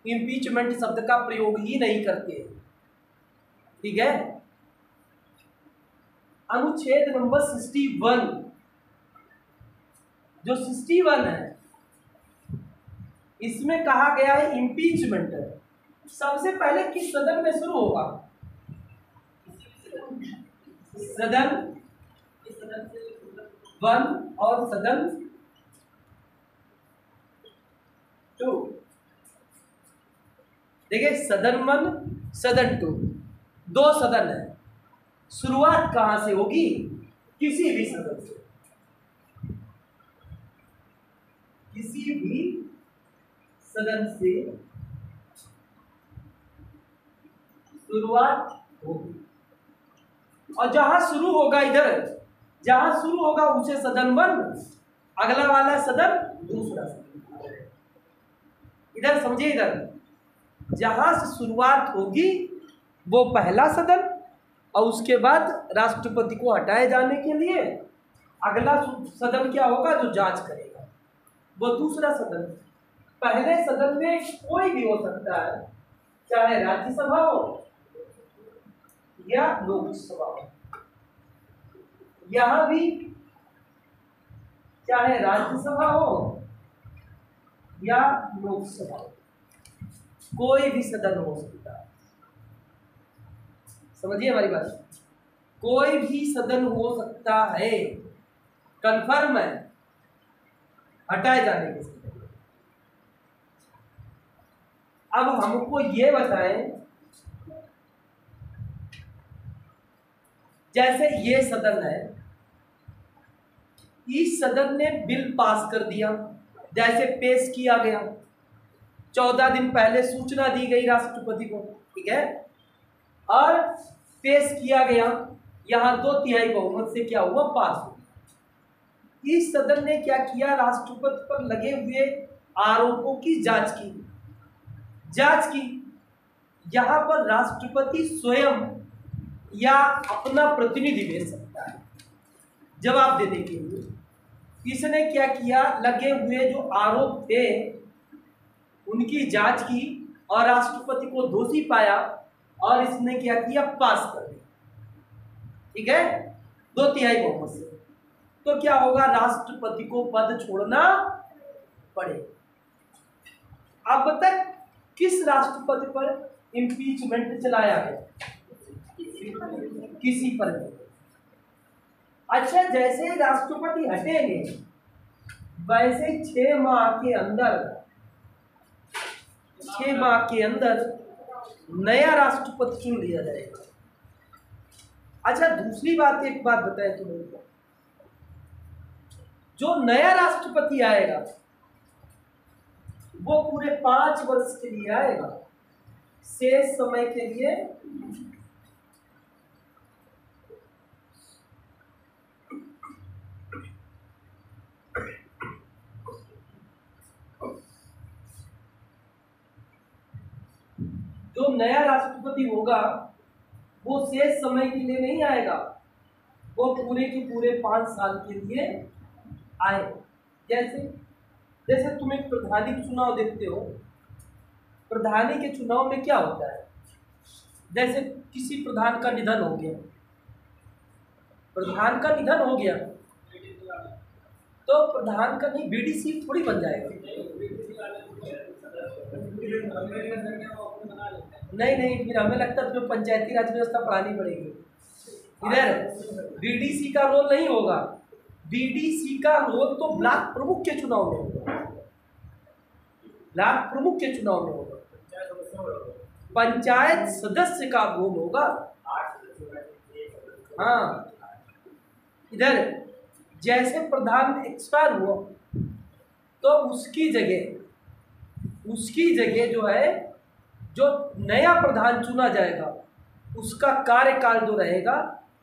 इम्पीचमेंट शब्द का प्रयोग ही नहीं करते, ठीक है। अनुच्छेद नंबर 61, जो 61 है, इसमें कहा गया है इम्पीचमेंट सबसे पहले किस सदन में शुरू होगा? सदन 1 और सदन 2। देखिए सदन 1 सदन 2 दो सदन है। शुरुआत कहां से होगी? किसी भी सदन से, किसी भी सदन से शुरुआत होगी, और जहां शुरू होगा, इधर जहां शुरू होगा उसे सदन 1, अगला वाला सदन दूसरा सदन। इधर समझिए, इधर जहां से शुरुआत होगी वो पहला सदन, और उसके बाद राष्ट्रपति को हटाए जाने के लिए अगला सदन क्या होगा? जो जांच करेगा, वो दूसरा सदन। पहले सदन में कोई भी हो सकता है, चाहे राज्यसभा हो या लोकसभा हो। यहां भी चाहे राज्यसभा हो या लोकसभा हो, कोई भी सदन हो सकता है। समझिए हमारी बात, कोई भी सदन हो सकता है, कंफर्म है, हटाए जाने के समय। अब हमको ये बताएं, जैसे ये सदन है, इस सदन ने बिल पास कर दिया, जैसे पेश किया गया, 14 दिन पहले सूचना दी गई राष्ट्रपति को, ठीक है, और पेश किया गया, यहां 2/3 बहुमत से क्या हुआ, पास हो गया। इस सदन ने क्या किया, राष्ट्रपति पर लगे हुए आरोपों की जांच की। यहां पर राष्ट्रपति स्वयं या अपना प्रतिनिधि भेज सकता है जवाब देने के लिए। इसने क्या किया, लगे हुए जो आरोप थे उनकी जांच की और राष्ट्रपति को दोषी पाया और इसने क्या किया, पास कर दिया, ठीक है, 2/3 बहुमत से। तो क्या होगा, राष्ट्रपति को पद छोड़ना पड़ेगा। अब तक किस राष्ट्रपति पर इम्पीचमेंट चलाया गया, किसी पर नहीं। अच्छा, जैसे ही राष्ट्रपति हटेंगे वैसे 6 माह के अंदर नया राष्ट्रपति चुन लिया जाएगा। अच्छा, दूसरी बात, एक बात बताएं तुम्हें को, जो नया राष्ट्रपति आएगा वो पूरे 5 वर्ष के लिए आएगा, शेष समय के लिए जो नया राष्ट्रपति होगा वो शेष समय के लिए नहीं आएगा, वो पूरे के पूरे 5 साल के लिए आएगा। जैसे तुम एक प्रधानी के चुनाव देखते हो, प्रधानी के चुनाव में क्या होता है, जैसे किसी प्रधान का निधन हो गया, तो प्रधान का नहीं, बीडीसी थोड़ी बन जाएगा। नहीं, फिर हमें लगता है पंचायती राज व्यवस्था पढ़ानी पड़ेगी। इधर बीडीसी का रोल नहीं होगा, बीडीसी का रोल तो ब्लॉक प्रमुख के चुनाव में होगा, पंचायत सदस्य का रोल होगा। हाँ, इधर जैसे प्रधान एक्सपायर हुआ तो उसकी जगह जो है, जो नया प्रधान चुना जाएगा उसका कार्यकाल जो रहेगा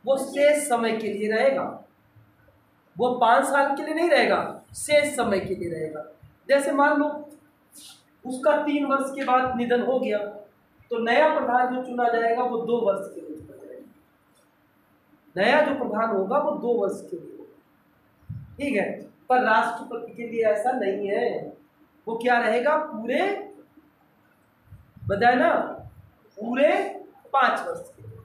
वो शेष समय के लिए रहेगा, वो 5 साल के लिए नहीं रहेगा, शेष समय के लिए रहेगा। जैसे मान लो उसका 3 वर्ष के बाद निधन हो गया तो नया प्रधान जो चुना जाएगा वो 2 वर्ष के लिए चुना जाएगा, नया जो प्रधान होगा वो 2 वर्ष के लिए होगा, ठीक है। पर राष्ट्रपति के लिए ऐसा नहीं है, वो क्या रहेगा, पूरे बताए ना, पूरे 5 वर्ष के लिए।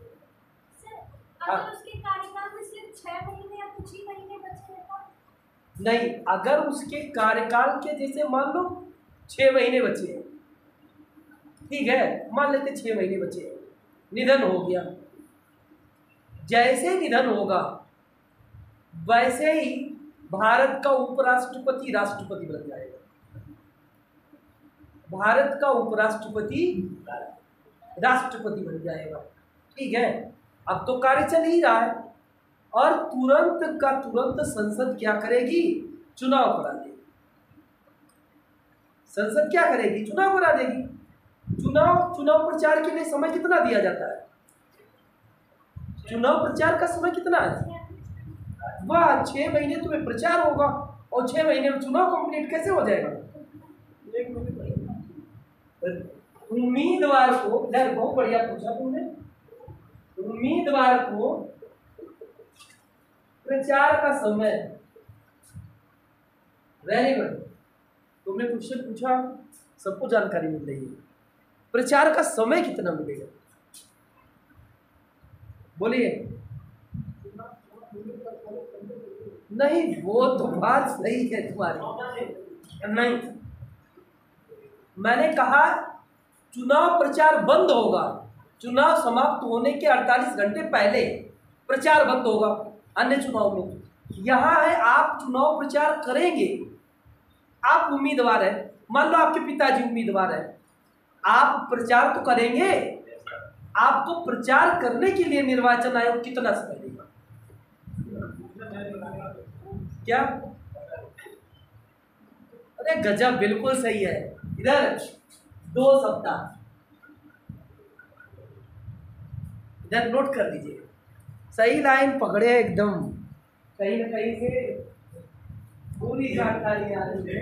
अगर उसके कार्यकाल में सिर्फ 6 महीने या कुछ ही महीने बचे हैं तो नहीं, अगर उसके कार्यकाल के जैसे मान लो 6 महीने बचे हैं, ठीक है, मान लेते 6 महीने बचे हैं, निधन हो गया, जैसे निधन होगा वैसे ही भारत का उपराष्ट्रपति राष्ट्रपति बन जाएगा, भारत का उपराष्ट्रपति राष्ट्रपति बन जाएगा, ठीक है। अब तो कार्य चल ही रहा है और तुरंत का तुरंत संसद क्या करेगी, चुनाव करा देगी। संसद क्या करेगी, चुनाव करा देगी। चुनाव प्रचार के लिए समय कितना दिया जाता है, चुनाव प्रचार का समय कितना है, वह 6 महीने तुम्हें प्रचार होगा और 6 महीने में चुनाव कंप्लीट कैसे हो जाएगा। उम्मीदवार को, बहुत बढ़िया पूछा तुमने, उम्मीदवार को प्रचार का समय, वेरी गुड, तुमने क्वेश्चन पूछा, सबको जानकारी मिल रही है। प्रचार का समय कितना मिलेगा, बोलिए। नहीं, वो तो बात सही है तुम्हारी, नहीं, मैंने कहा चुनाव प्रचार बंद होगा, चुनाव समाप्त होने के 48 घंटे पहले प्रचार बंद होगा। अन्य चुनाव में यहाँ है आप चुनाव प्रचार करेंगे, आप उम्मीदवार हैं, मान लो आपके पिताजी उम्मीदवार हैं, आप प्रचार तो करेंगे, आपको प्रचार करने के लिए निर्वाचन आयोग कितना समय देगा? क्या? अरे गजब, बिल्कुल सही है। इधर 2 सप्ताह, इधर नोट कर लीजिए, सही लाइन पकड़े एकदम, कहीं ना कहीं से पूरी जानकारी आ रही है।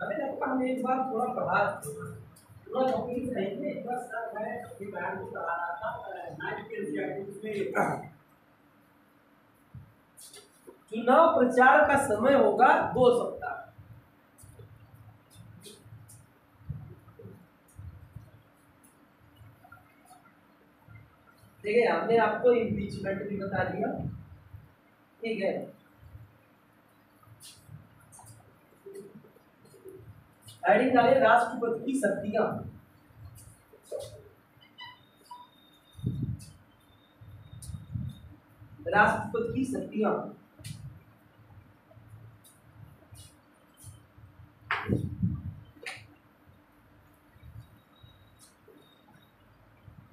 अरे हम एक बार थोड़ा पढ़ा, थोड़ा टॉपिक नहीं थे, एक बार सर मैं एक मैम को पढ़ा रहा था 9th के ऑब्जेक्टिव्स में चुनाव प्रचार का समय होगा 2 सप्ताह। ठीक है, हमने आपको इम्पीचमेंट भी बता दिया, ठीक है। हेडिंग डाले राष्ट्रपति की शक्तियां। राष्ट्रपति की शक्तियां,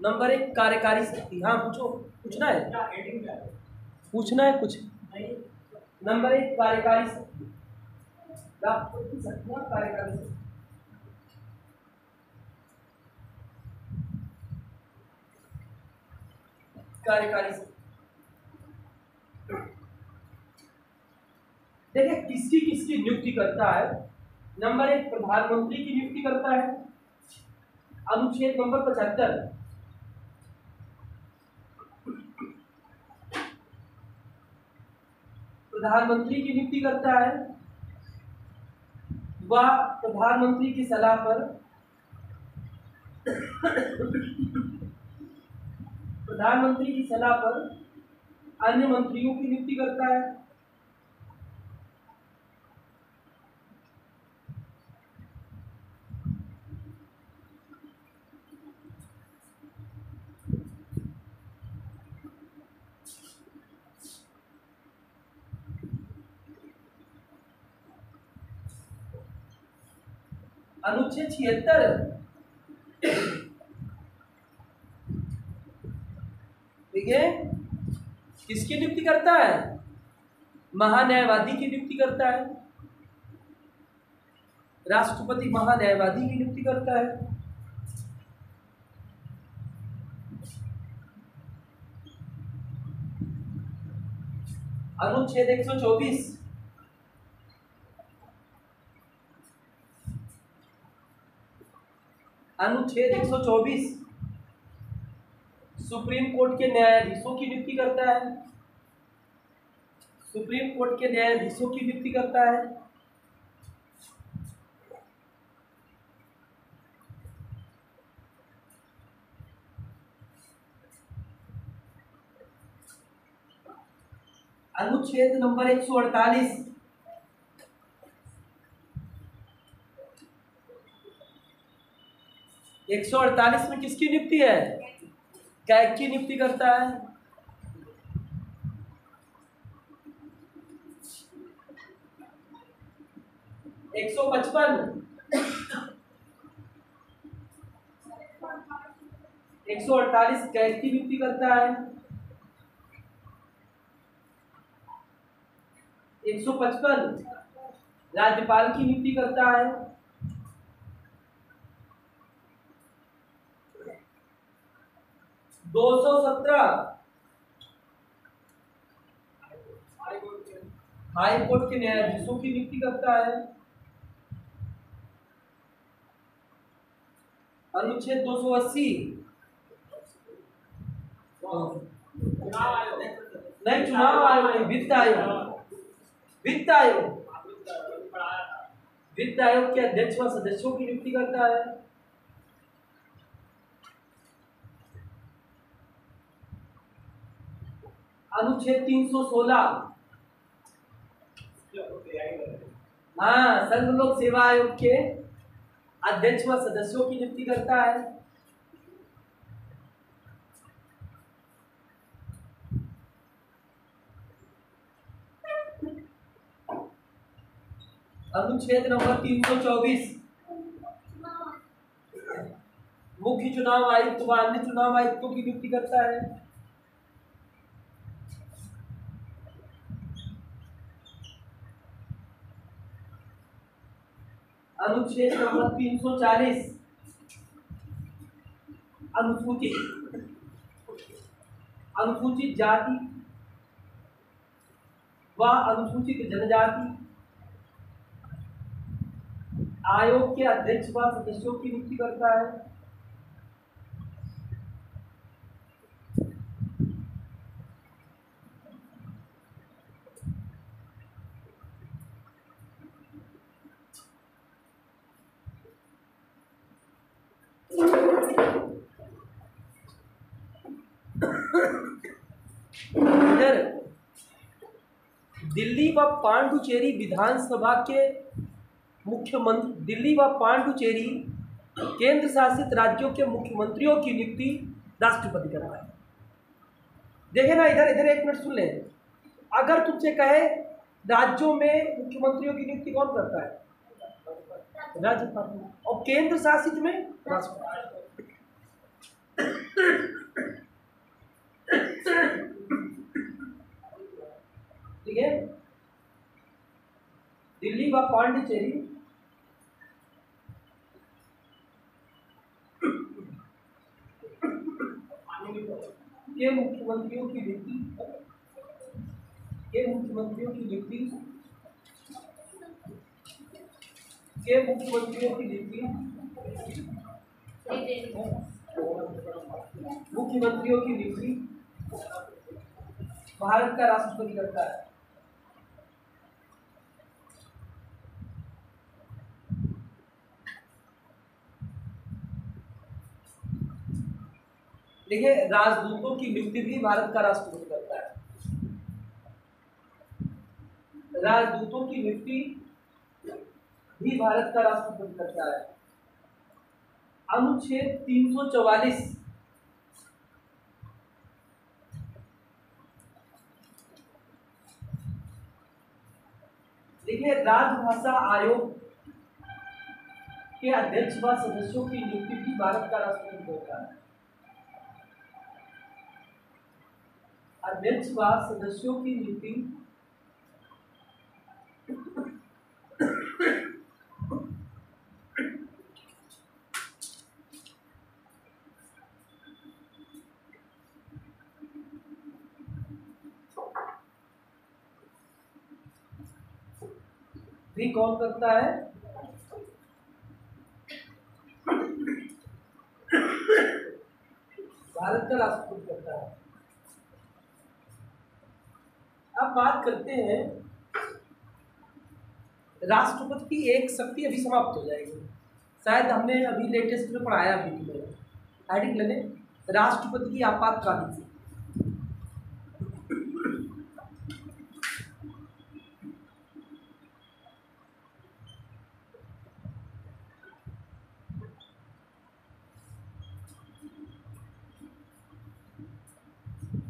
नंबर 1 कार्यकारी शक्ति। हाँ पूछो, पूछना है, पूछना है कुछ? नंबर 1 कार्यकारी शक्ति, राष्ट्रपति की शक्तियां, कार्यकारी शक्ति। कार्यकारी शक्ति देखिए किसकी किसकी नियुक्ति करता है। नंबर 1 प्रधानमंत्री की नियुक्ति करता है, अनुच्छेद नंबर 75। प्रधानमंत्री की नियुक्ति करता है, वह प्रधानमंत्री की सलाह पर प्रधानमंत्री की सलाह पर अन्य मंत्रियों की नियुक्ति करता है। अनुच्छेद 76, ठीक है, किसकी नियुक्ति करता है? महान्यायवादी की नियुक्ति करता है। राष्ट्रपति महान्यायवादी की नियुक्ति करता है। अनुच्छेद 124, अनुच्छेद 124 सुप्रीम कोर्ट के न्यायाधीशों की नियुक्ति करता है। सुप्रीम कोर्ट के न्यायाधीशों की नियुक्ति करता है। अनुच्छेद नंबर 148, में किसकी नियुक्ति है? कैग की नियुक्ति करता है। एक 148 कैग की नियुक्ति करता है। 155 राज्यपाल की नियुक्ति करता है। 217 हाई कोर्ट के न्यायाधीशों की नियुक्ति करता है। अनुच्छेद 280 नहीं, चुनाव आयोग, वित्त आयोग, वित्त आयोग, वित्त आयोग के अध्यक्ष व सदस्यों की नियुक्ति करता है। अनुच्छेद 316 हाँ, संघ लोक सेवा आयोग के अध्यक्ष व सदस्यों की नियुक्ति करता है। अनुच्छेद नंबर 324 मुख्य चुनाव आयुक्त व अन्य चुनाव आयुक्तों की नियुक्ति करता है। अनुच्छेद नंबर 340 अनुसूचित जाति व अनुसूचित जनजाति आयोग के अध्यक्ष व सदस्यों की नियुक्ति करता है। इधर दिल्ली व पांडुचेरी विधानसभा के मुख्यमंत्री, दिल्ली व पांडुचेरी केंद्र शासित राज्यों के मुख्यमंत्रियों की नियुक्ति राष्ट्रपति करता है। देखे ना, इधर इधर एक मिनट सुन लें। अगर तुमसे कहे राज्यों में मुख्यमंत्रियों की नियुक्ति कौन करता है? राज्यपाल। और केंद्र शासित में राष्ट्रपति। ठीक है, दिल्ली व पांडिचेरी के मुख्यमंत्रियों की नियुक्ति भारत का राष्ट्रपति करता है। देखिए, राजदूतों की नियुक्ति भी भारत का राष्ट्रपति करता है। राजदूतों की नियुक्ति भी भारत का राष्ट्रपति करता है। अनुच्छेद 344 देखिए, राजभाषा आयोग के अध्यक्ष व सदस्यों की नियुक्ति भी भारत का राष्ट्रपति करता है। अध्यक्ष व सदस्यों की नियुक्ति भी कौन करता है? भारत का राष्ट्रपति करता है। अब बात करते हैं, राष्ट्रपति की एक शक्ति अभी समाप्त हो जाएगी। शायद हमने अभी लेटेस्ट में पढ़ाया भी नहीं, हेडिंग लेने राष्ट्रपति की आपातकालीन से।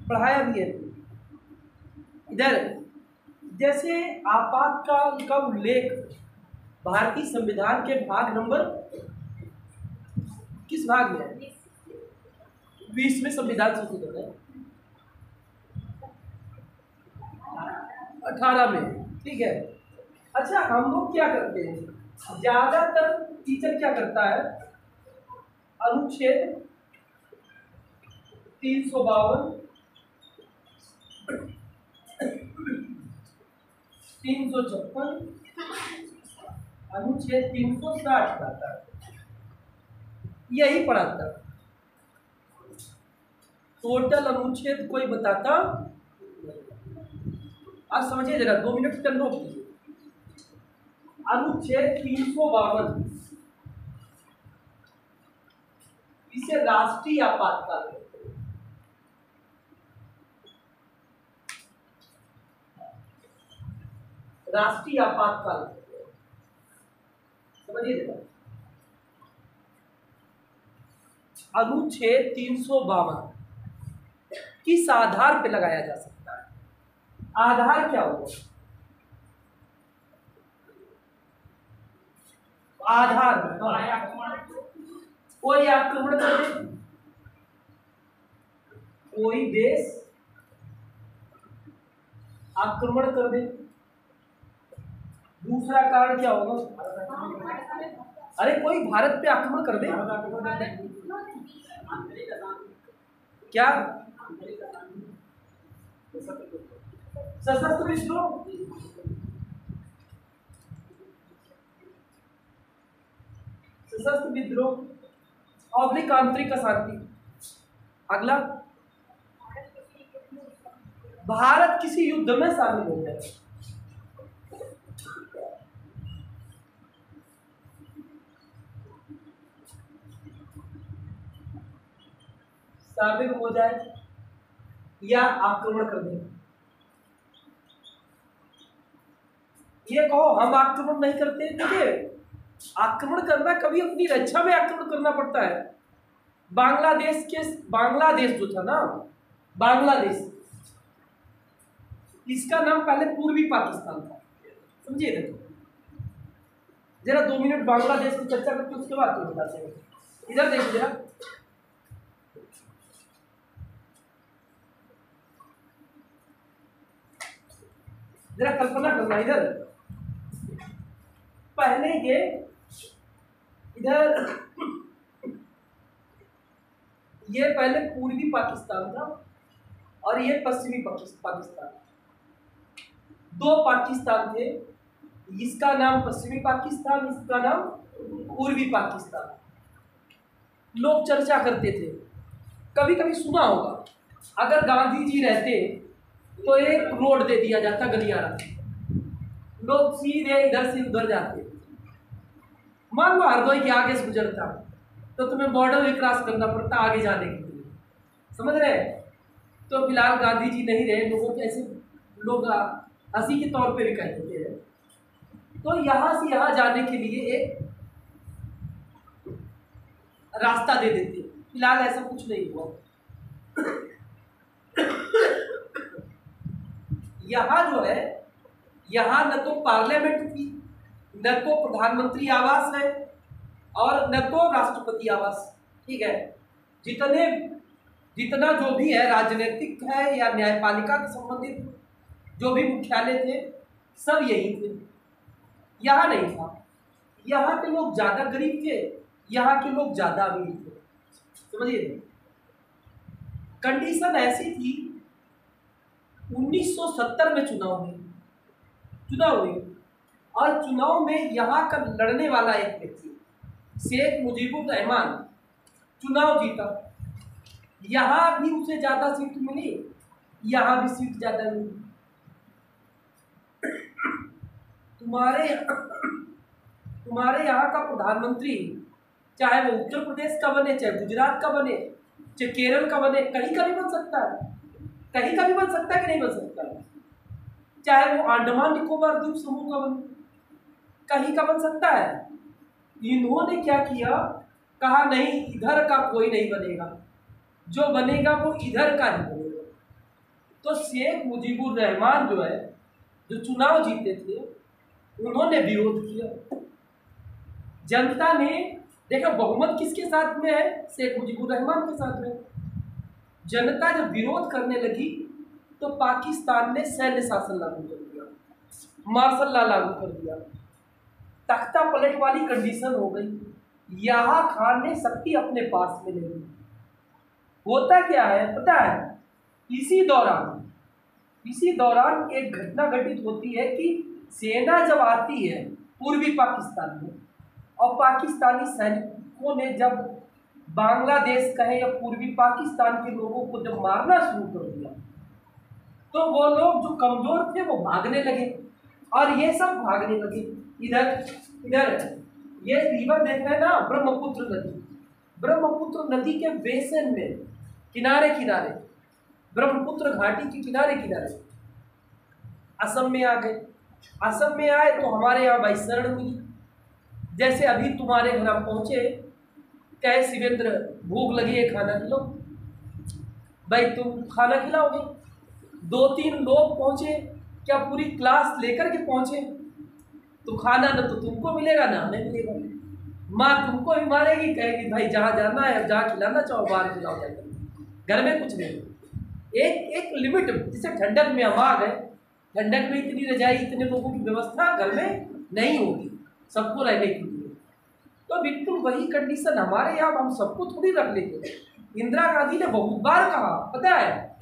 पढ़ाया भी है इधर। जैसे आपातकाल का उल्लेख भारतीय संविधान के भाग नंबर किस भाग में है? 20 में संविधान संशोधन है, 18 में। ठीक है। अच्छा, हम लोग क्या करते हैं, ज्यादातर टीचर क्या करता है, अनुच्छेद 352 356 अनुच्छेद 360 पढ़ाता है, यही पढ़ाता है। टोटल अनुच्छेद कोई बताता। आज समझिए जरा, 2 मिनट तक रोक दीजिए। अनुच्छेद 352 इसे राष्ट्रीय आपातकाल कहते हैं। राष्ट्रीय आपातकाल, समझिए जरा। अनुच्छेद 352 किस आधार पे लगाया जा सकता है? आधार क्या होगा? आधार कोई आक्रमण कर दे, कोई देश आक्रमण कर दे। दूसरा कारण क्या होगा? अरे कोई भारत पे आक्रमण कर दे, क्या? सशस्त्र विद्रोह, सशस्त्र विद्रोह, ऑब्लिक आंतरिक अशांति। अगला, भारत किसी युद्ध में शामिल हो जाए, शामिल हो जाए या आक्रमण कर दे। ये कहो हम आक्रमण नहीं करते, देखिए आक्रमण करना कभी अपनी रक्षा में आक्रमण करना पड़ता है। बांग्लादेश जो था ना, बांग्लादेश, इसका नाम पहले पूर्वी पाकिस्तान था, समझिए ना। जरा 2 मिनट बांग्लादेश की चर्चा करके उसके बाद तो बताते हैं। इधर देखिए जरा, कल्पना करना। इधर पहले ये इधर ये पहले पूर्वी पाकिस्तान था और ये पश्चिमी पाकिस्तान। 2 पाकिस्तान थे, इसका नाम पश्चिमी पाकिस्तान, इसका नाम पूर्वी पाकिस्तान। लोग चर्चा करते थे, कभी कभी सुना होगा, अगर गांधी जी रहते तो एक रोड दे दिया जाता गलियारा, लोग सीधे इधर से उधर जाते। मान लो हरदोई के आगे से गुजरता तो तुम्हें बॉर्डर भी क्रॉस करना पड़ता आगे जाने के लिए, समझ रहे? तो फिलहाल गांधी जी नहीं रहे, लोगों के ऐसे लोग हंसी के तौर पे भी कह देते हैं। तो यहाँ से यहाँ जाने के लिए एक रास्ता दे देते, फिलहाल ऐसा कुछ नहीं हुआ। यहाँ जो है, यहाँ न तो पार्लियामेंट की, न तो प्रधानमंत्री आवास है और न तो राष्ट्रपति आवास, ठीक है। जितना जो भी है राजनीतिक है या न्यायपालिका से संबंधित जो भी मुख्यालय थे सब यही थे, यहाँ नहीं था। यहाँ के लोग ज्यादा गरीब थे, यहाँ के लोग ज्यादा अमीर थे, समझिए। कंडीशन ऐसी थी, 1970 में चुनाव हुई और चुनाव में यहाँ का लड़ने वाला एक व्यक्ति शेख मुजीबुर रहमान चुनाव जीता। यहाँ भी उसे ज्यादा सीट मिली, यहाँ भी सीट ज्यादा मिली। तुम्हारे यहाँ का प्रधानमंत्री चाहे वो उत्तर प्रदेश का बने, चाहे गुजरात का बने, चाहे केरल का बने, कहीं का भी बन सकता है, कहीं का भी बन सकता है कि नहीं बन सकता है। चाहे वो अंडमान निकोबार द्वीप समूह का बने, कहीं का बन सकता है। इन्होंने क्या किया, कहा नहीं इधर का कोई नहीं बनेगा, जो बनेगा वो इधर का ही बनेगा। तो शेख मुजीबुर रहमान जो है, जो चुनाव जीते थे, उन्होंने विरोध किया। जनता ने देखा बहुमत किसके साथ में है, शेख मुजीबुर रहमान के साथ में। जनता जब विरोध करने लगी तो पाकिस्तान ने सैन्य शासन लागू कर दिया, मार्शल लॉ लागू कर दिया, तख्ता पलट वाली कंडीशन हो गई। यहाँ खान ने शक्ति अपने पास में ले ली। होता क्या है पता है, इसी दौरान एक घटना घटित होती है कि सेना जब आती है पूर्वी पाकिस्तान में और पाकिस्तानी सैनिकों ने जब बांग्लादेश कहे या पूर्वी पाकिस्तान के लोगों को जब मारना शुरू कर दिया, तो वो लोग जो कमजोर थे वो भागने लगे और ये सब भागने लगे। इधर ये रिवर देख रहे हैं ना, ब्रह्मपुत्र नदी के बेसिन में किनारे ब्रह्मपुत्र घाटी के किनारे असम में आ गए, असम में आए तो हमारे यहाँ भाई शरण मिली। जैसे अभी तुम्हारे घर हम पहुंचे, कहे शिवेंद्र भूख लगी है खाना खिलाओ, भाई तुम खाना खिलाओगे। 2-3 लोग पहुंचे, क्या पूरी क्लास लेकर के पहुंचे, तो खाना न तो तुमको मिलेगा ना हमें मिलेगा। माँ तुमको भी मारेगी, कहेगी भाई जहाँ जाना है जहाँ खिलाना चाहो बाहर खिलाओ जाकर, घर में कुछ नहीं। एक लिमिट, जैसे ठंडक में हम आ गए, ठंडक में इतनी रजाई इतने लोगों की व्यवस्था घर में नहीं होगी सबको रहने के लिए। तो बिल्कुल वही कंडीशन हमारे यहाँ, हम सबको थोड़ी रख लेते। इंदिरा गांधी ने बहुत बार कहा, पता है,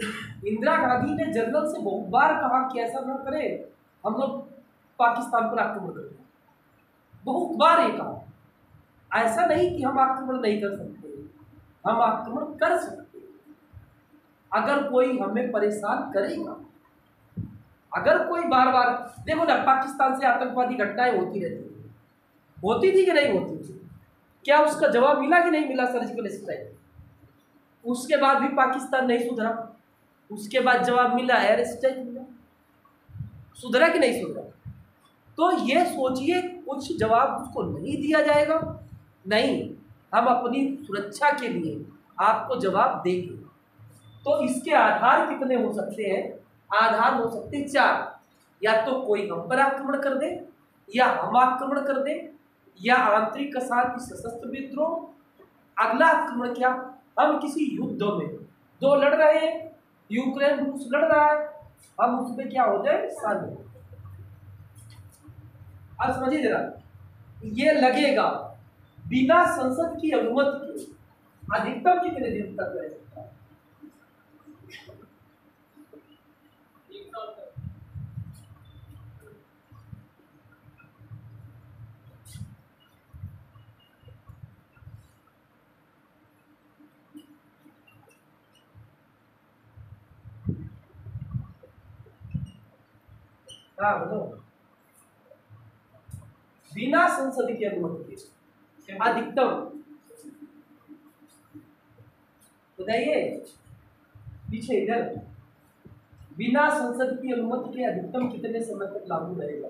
इंदिरा गांधी ने जनरल से बहुत बार कहा कि ऐसा न करे, हम लोग पाकिस्तान पर आक्रमण करें। बहुत बार ये कहा। ऐसा नहीं कि हम आक्रमण नहीं कर सकते, हम आक्रमण कर सकते अगर कोई हमें परेशान करेगा। अगर कोई बार बार, देखो ना, पाकिस्तान से आतंकवादी घटनाएं होती रहती थी, होती थी कि नहीं होती थी? क्या उसका जवाब मिला कि नहीं मिला? Surgical strike. उसके बाद भी पाकिस्तान नहीं सुधरा, उसके बाद जवाब मिला एयर स्ट्राइक मिला। सुधरा कि नहीं सुधरा? तो ये सोचिए कुछ जवाब उसको नहीं दिया जाएगा, नहीं, हम अपनी सुरक्षा के लिए आपको जवाब देंगे। तो इसके आधार कितने हो सकते हैं? आधार हो सकते हैं 4। या तो कोई हम पर आक्रमण कर दे, या हम आक्रमण कर दे, या आंतरिक अशांति सशस्त्र विद्रोह। अगला आक्रमण क्या? हम किसी युद्ध में 2 लड़ रहे हैं, यूक्रेन रूस लड़ रहा है, हम उसमें क्या हो जाए शामिल। अब समझिए जरा, ये लगेगा बिना संसद की अनुमति के अधिकतम कितने दिन तक रह सकता है? हाँ बोलो। बिना संसद की अनुमति के अधिकतम बताइए, पीछे इधर, बिना संसद की अनुमति के अधिकतम कितने समय तक लागू रहेगा?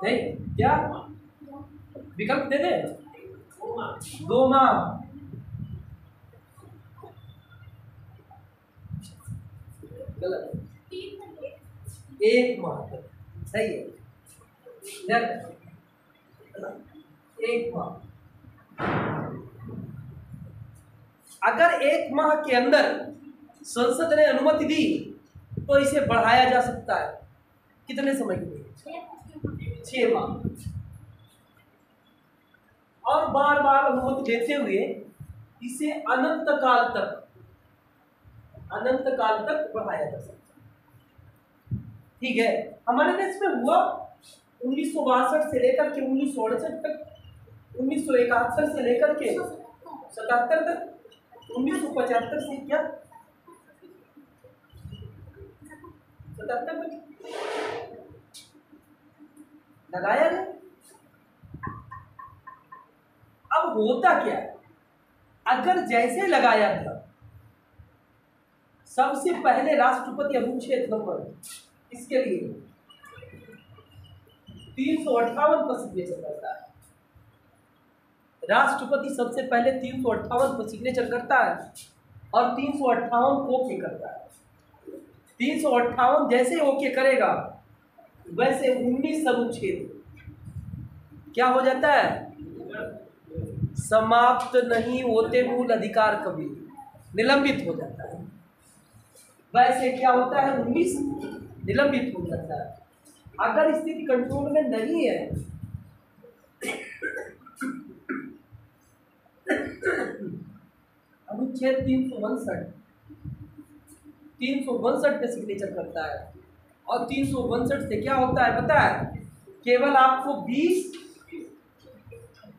नहीं क्या विकल्प दे दे? 2 माह। गलत, 1 माह तक सही है। 1 माह। अगर 1 माह के अंदर संसद ने अनुमति दी तो इसे बढ़ाया जा सकता है। कितने समय के लिए? 6 माह। और बार बार अनुमति देते हुए इसे अनंत काल तक बढ़ाया जा सकता है। ठीक है, हमारे देश में हुआ 1962 से लेकर के 1968 तक, 1971 से लेकर के 77 तक, 1975 से क्या 77 तक लगाया गया। अब होता क्या है, अगर जैसे लगाया गया, सबसे पहले राष्ट्रपति अनुच्छेद नंबर इसके लिए 358 पर सिग्नेचर करता है। राष्ट्रपति सबसे पहले 358 पर सिग्नेचर करता है और 358 को ओके करता है। 358 जैसे ओके करेगा वैसे 19 अनुच्छेद क्या हो जाता है? समाप्त नहीं होते मूल अधिकार कभी, निलंबित हो जाता है। वैसे क्या होता है? 19 निलंबित हो जाता है। अगर स्थिति कंट्रोल में नहीं है अनुच्छेद 362 पे सिग्नेचर करता है और 362 से क्या होता है पता है? केवल आपको 20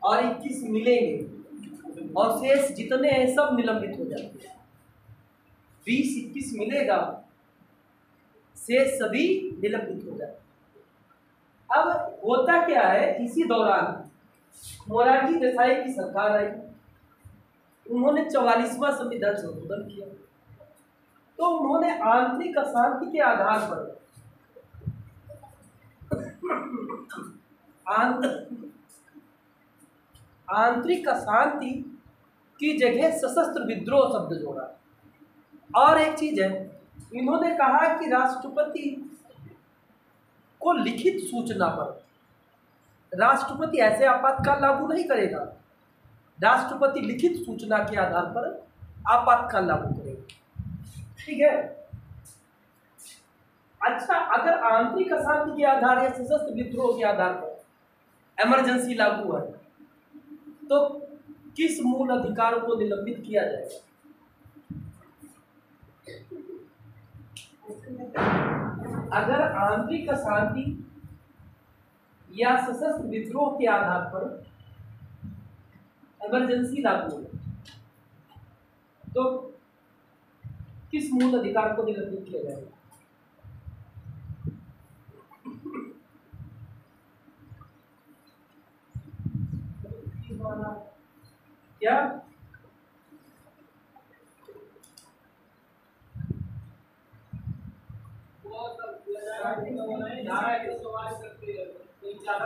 और 21 मिलेंगे और शेष जितने हैं सब निलंबित हो जाते हैं। 20-21 मिलेगा, शेष सभी निलंबित हो जाते हैं। अब होता क्या है, इसी दौरान मोरारजी देसाई की सरकार आई। उन्होंने 44वां संविधान संशोधन किया। तो उन्होंने आंतरिक अशांति के आधार पर आंतरिक अशांति की जगह सशस्त्र विद्रोह शब्द जोड़ा। और एक चीज है, इन्होंने कहा कि राष्ट्रपति को लिखित सूचना पर, राष्ट्रपति ऐसे आपातकाल लागू नहीं करेगा, राष्ट्रपति लिखित सूचना के आधार पर आपातकाल लागू करेगा। ठीक है। अच्छा, अगर आंतरिक अशांति के आधार या सशस्त्र विद्रोह के आधार पर इमरजेंसी लागू है तो किस मूल अधिकार को निलंबित किया जाएगा? अगर आंतरिक अशांति या सशस्त्र विद्रोह के आधार पर इमरजेंसी लागू है तो किस मूल अधिकार को निलंबित किया जाएगा? क्या?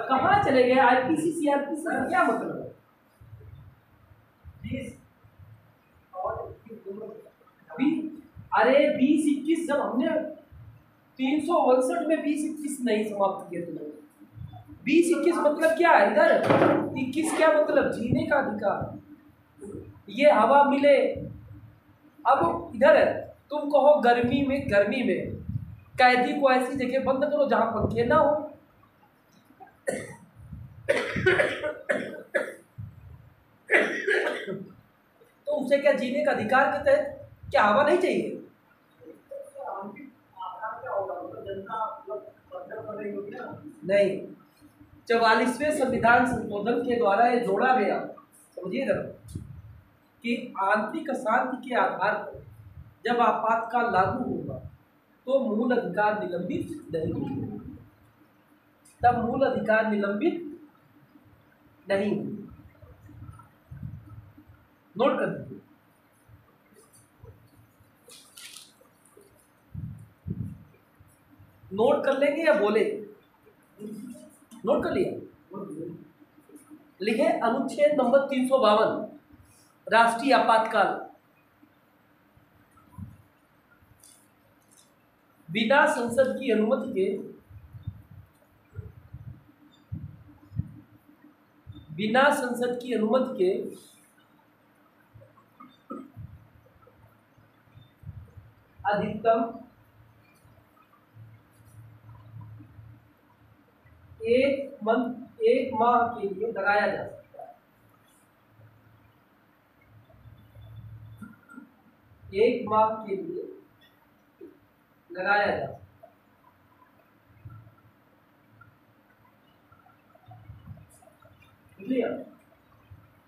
कहाँ चले गए? आईपीसी सीआरपीसी का क्या मतलब है? अरे 20-21 जब हमने 362 में 20-21 नहीं समाप्त किए थे। 20-21 मतलब क्या है? इधर 21 क्या मतलब? जीने का अधिकार, ये हवा मिले। अब इधर तुम कहो गर्मी में कैदी को ऐसी जगह बंद करो जहां पंखे ना हो। तो उसे क्या जीने का अधिकार के तहत क्या हवा नहीं चाहिए? नहीं, 44वें संविधान संशोधन के द्वारा ये जोड़ा गया, समझिएगा, कि आंतरिक अशांति के आधार पर जब आपातकाल लागू होगा तो मूल अधिकार निलंबित नहीं होंगे, तब मूल अधिकार निलंबित नहीं होंगे। नोट कर दीजिए। नोट कर लेंगे या बोले? नोट कर लिया? लिखे अनुच्छेद नंबर 352 राष्ट्रीय आपातकाल। बिना संसद की अनुमति के अधिकतम एक माह के लिए लगाया जा सकता है। एक माह के लिए लगाया जा सकता है।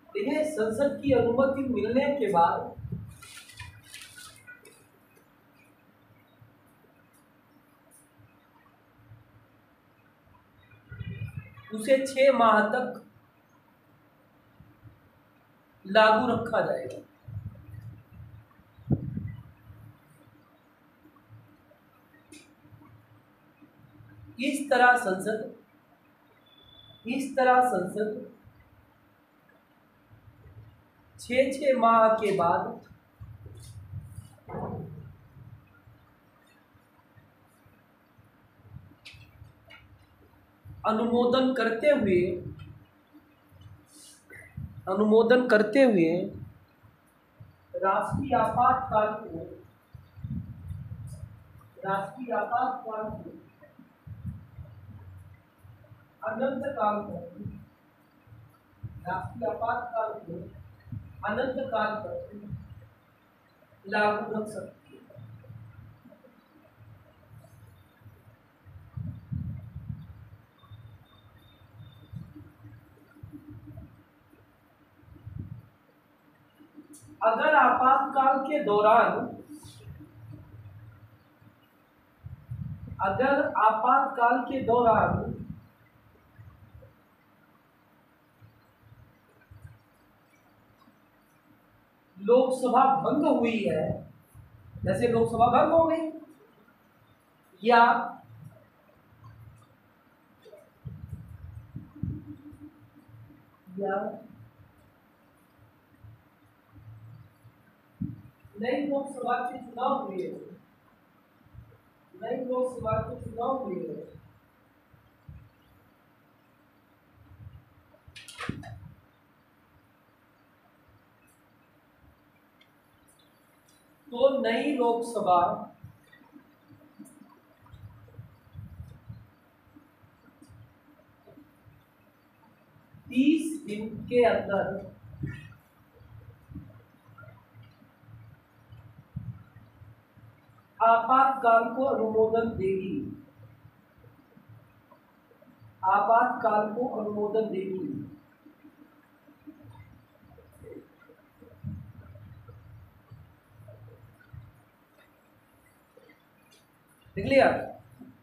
देखिए, संसद की अनुमति मिलने के बाद उसे 6 माह तक लागू रखा जाएगा। इस तरह संसद 6 माह के बाद अनुमोदन करते हुए राष्ट्रीय आपातकाल को अनंत काल तक लागू रख सकती है। अगर आपातकाल के दौरान लोकसभा भंग हुई है, जैसे लोकसभा भंग हो गई, या नई लोकसभा के चुनाव हुए, नई लोकसभा के चुनाव हुए, तो नई लोकसभा 30 दिन के अंदर आपातकाल को अनुमोदन देगी, आपातकाल को अनुमोदन देगी। देख लिया,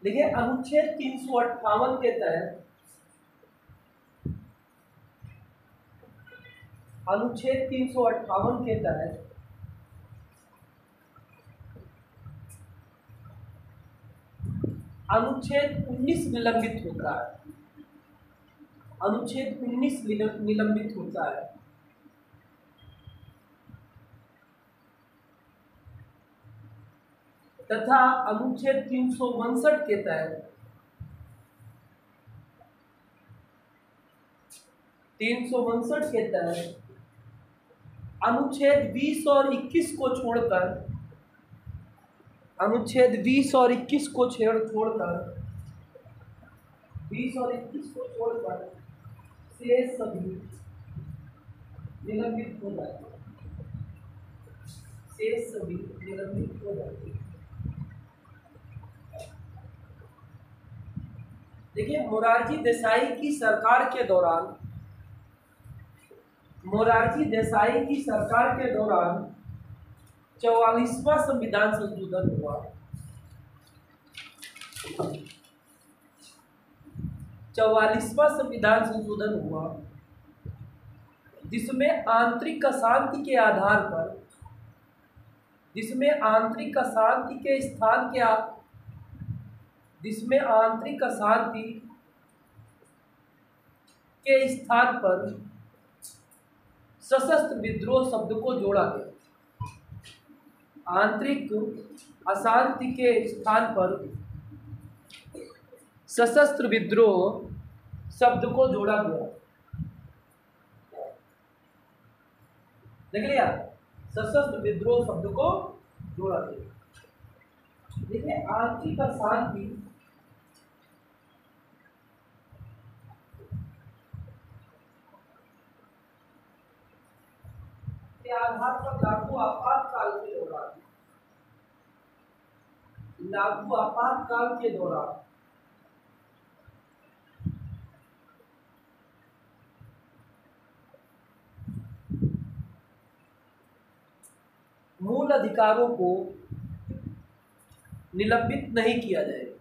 देखिए अनुच्छेद 358 के तहत, अनुच्छेद 358 के तहत अनुच्छेद 19 निलंबित होता है, अनुच्छेद 19 निलंबित होता है। तथा अनुच्छेद 362 के तहत 362 के तहत अनुच्छेद 20 और 21 को छोड़कर, अनुच्छेद 20 और 21 को छोड़कर 20 और 21 को छोड़कर शेष सभी निलंबित हो जाते हैं, शेष सभी निलंबित हो जाते हैं। देखिए मोरारजी देसाई की सरकार के दौरान, मोरारजी देसाई की सरकार के दौरान 44वां संविधान संशोधन हुआ, 44वां संविधान संशोधन हुआ, जिसमें आंतरिक अशांति के आधार पर, जिसमें आंतरिक अशांति के स्थान के, जिसमें आंतरिक अशांति के स्थान पर सशस्त्र विद्रोह शब्द को जोड़ा गया, आंतरिक अशांति के स्थान पर सशस्त्र विद्रोह शब्द को जोड़ा गया। देख लिया, सशस्त्र विद्रोह शब्द को जोड़ा गया। देखिए आंतरिक अशांति के आधार पर लागू आपातकाल के दौरान, लागू आपातकाल के दौरान मूल अधिकारों को निलंबित नहीं किया जाएगा,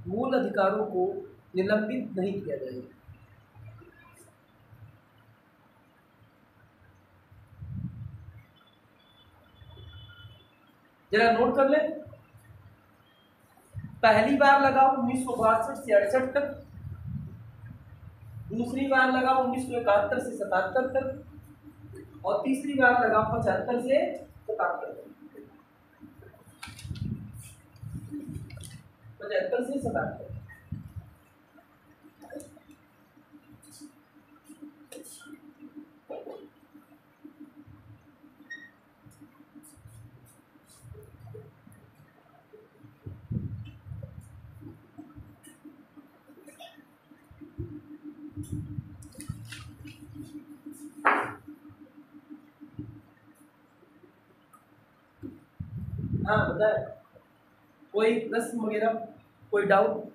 मूल अधिकारों को निलंबित नहीं किया जाएगा। जरा नोट कर ले, पहली बार लगा 1962 से 68 तक, दूसरी बार लगा 1971 से 77 तक, और तीसरी बार लगा 75 से 77 तक, 75 से 77। हाँ बताए, कोई प्रश्न वगैरह, कोई डाउट?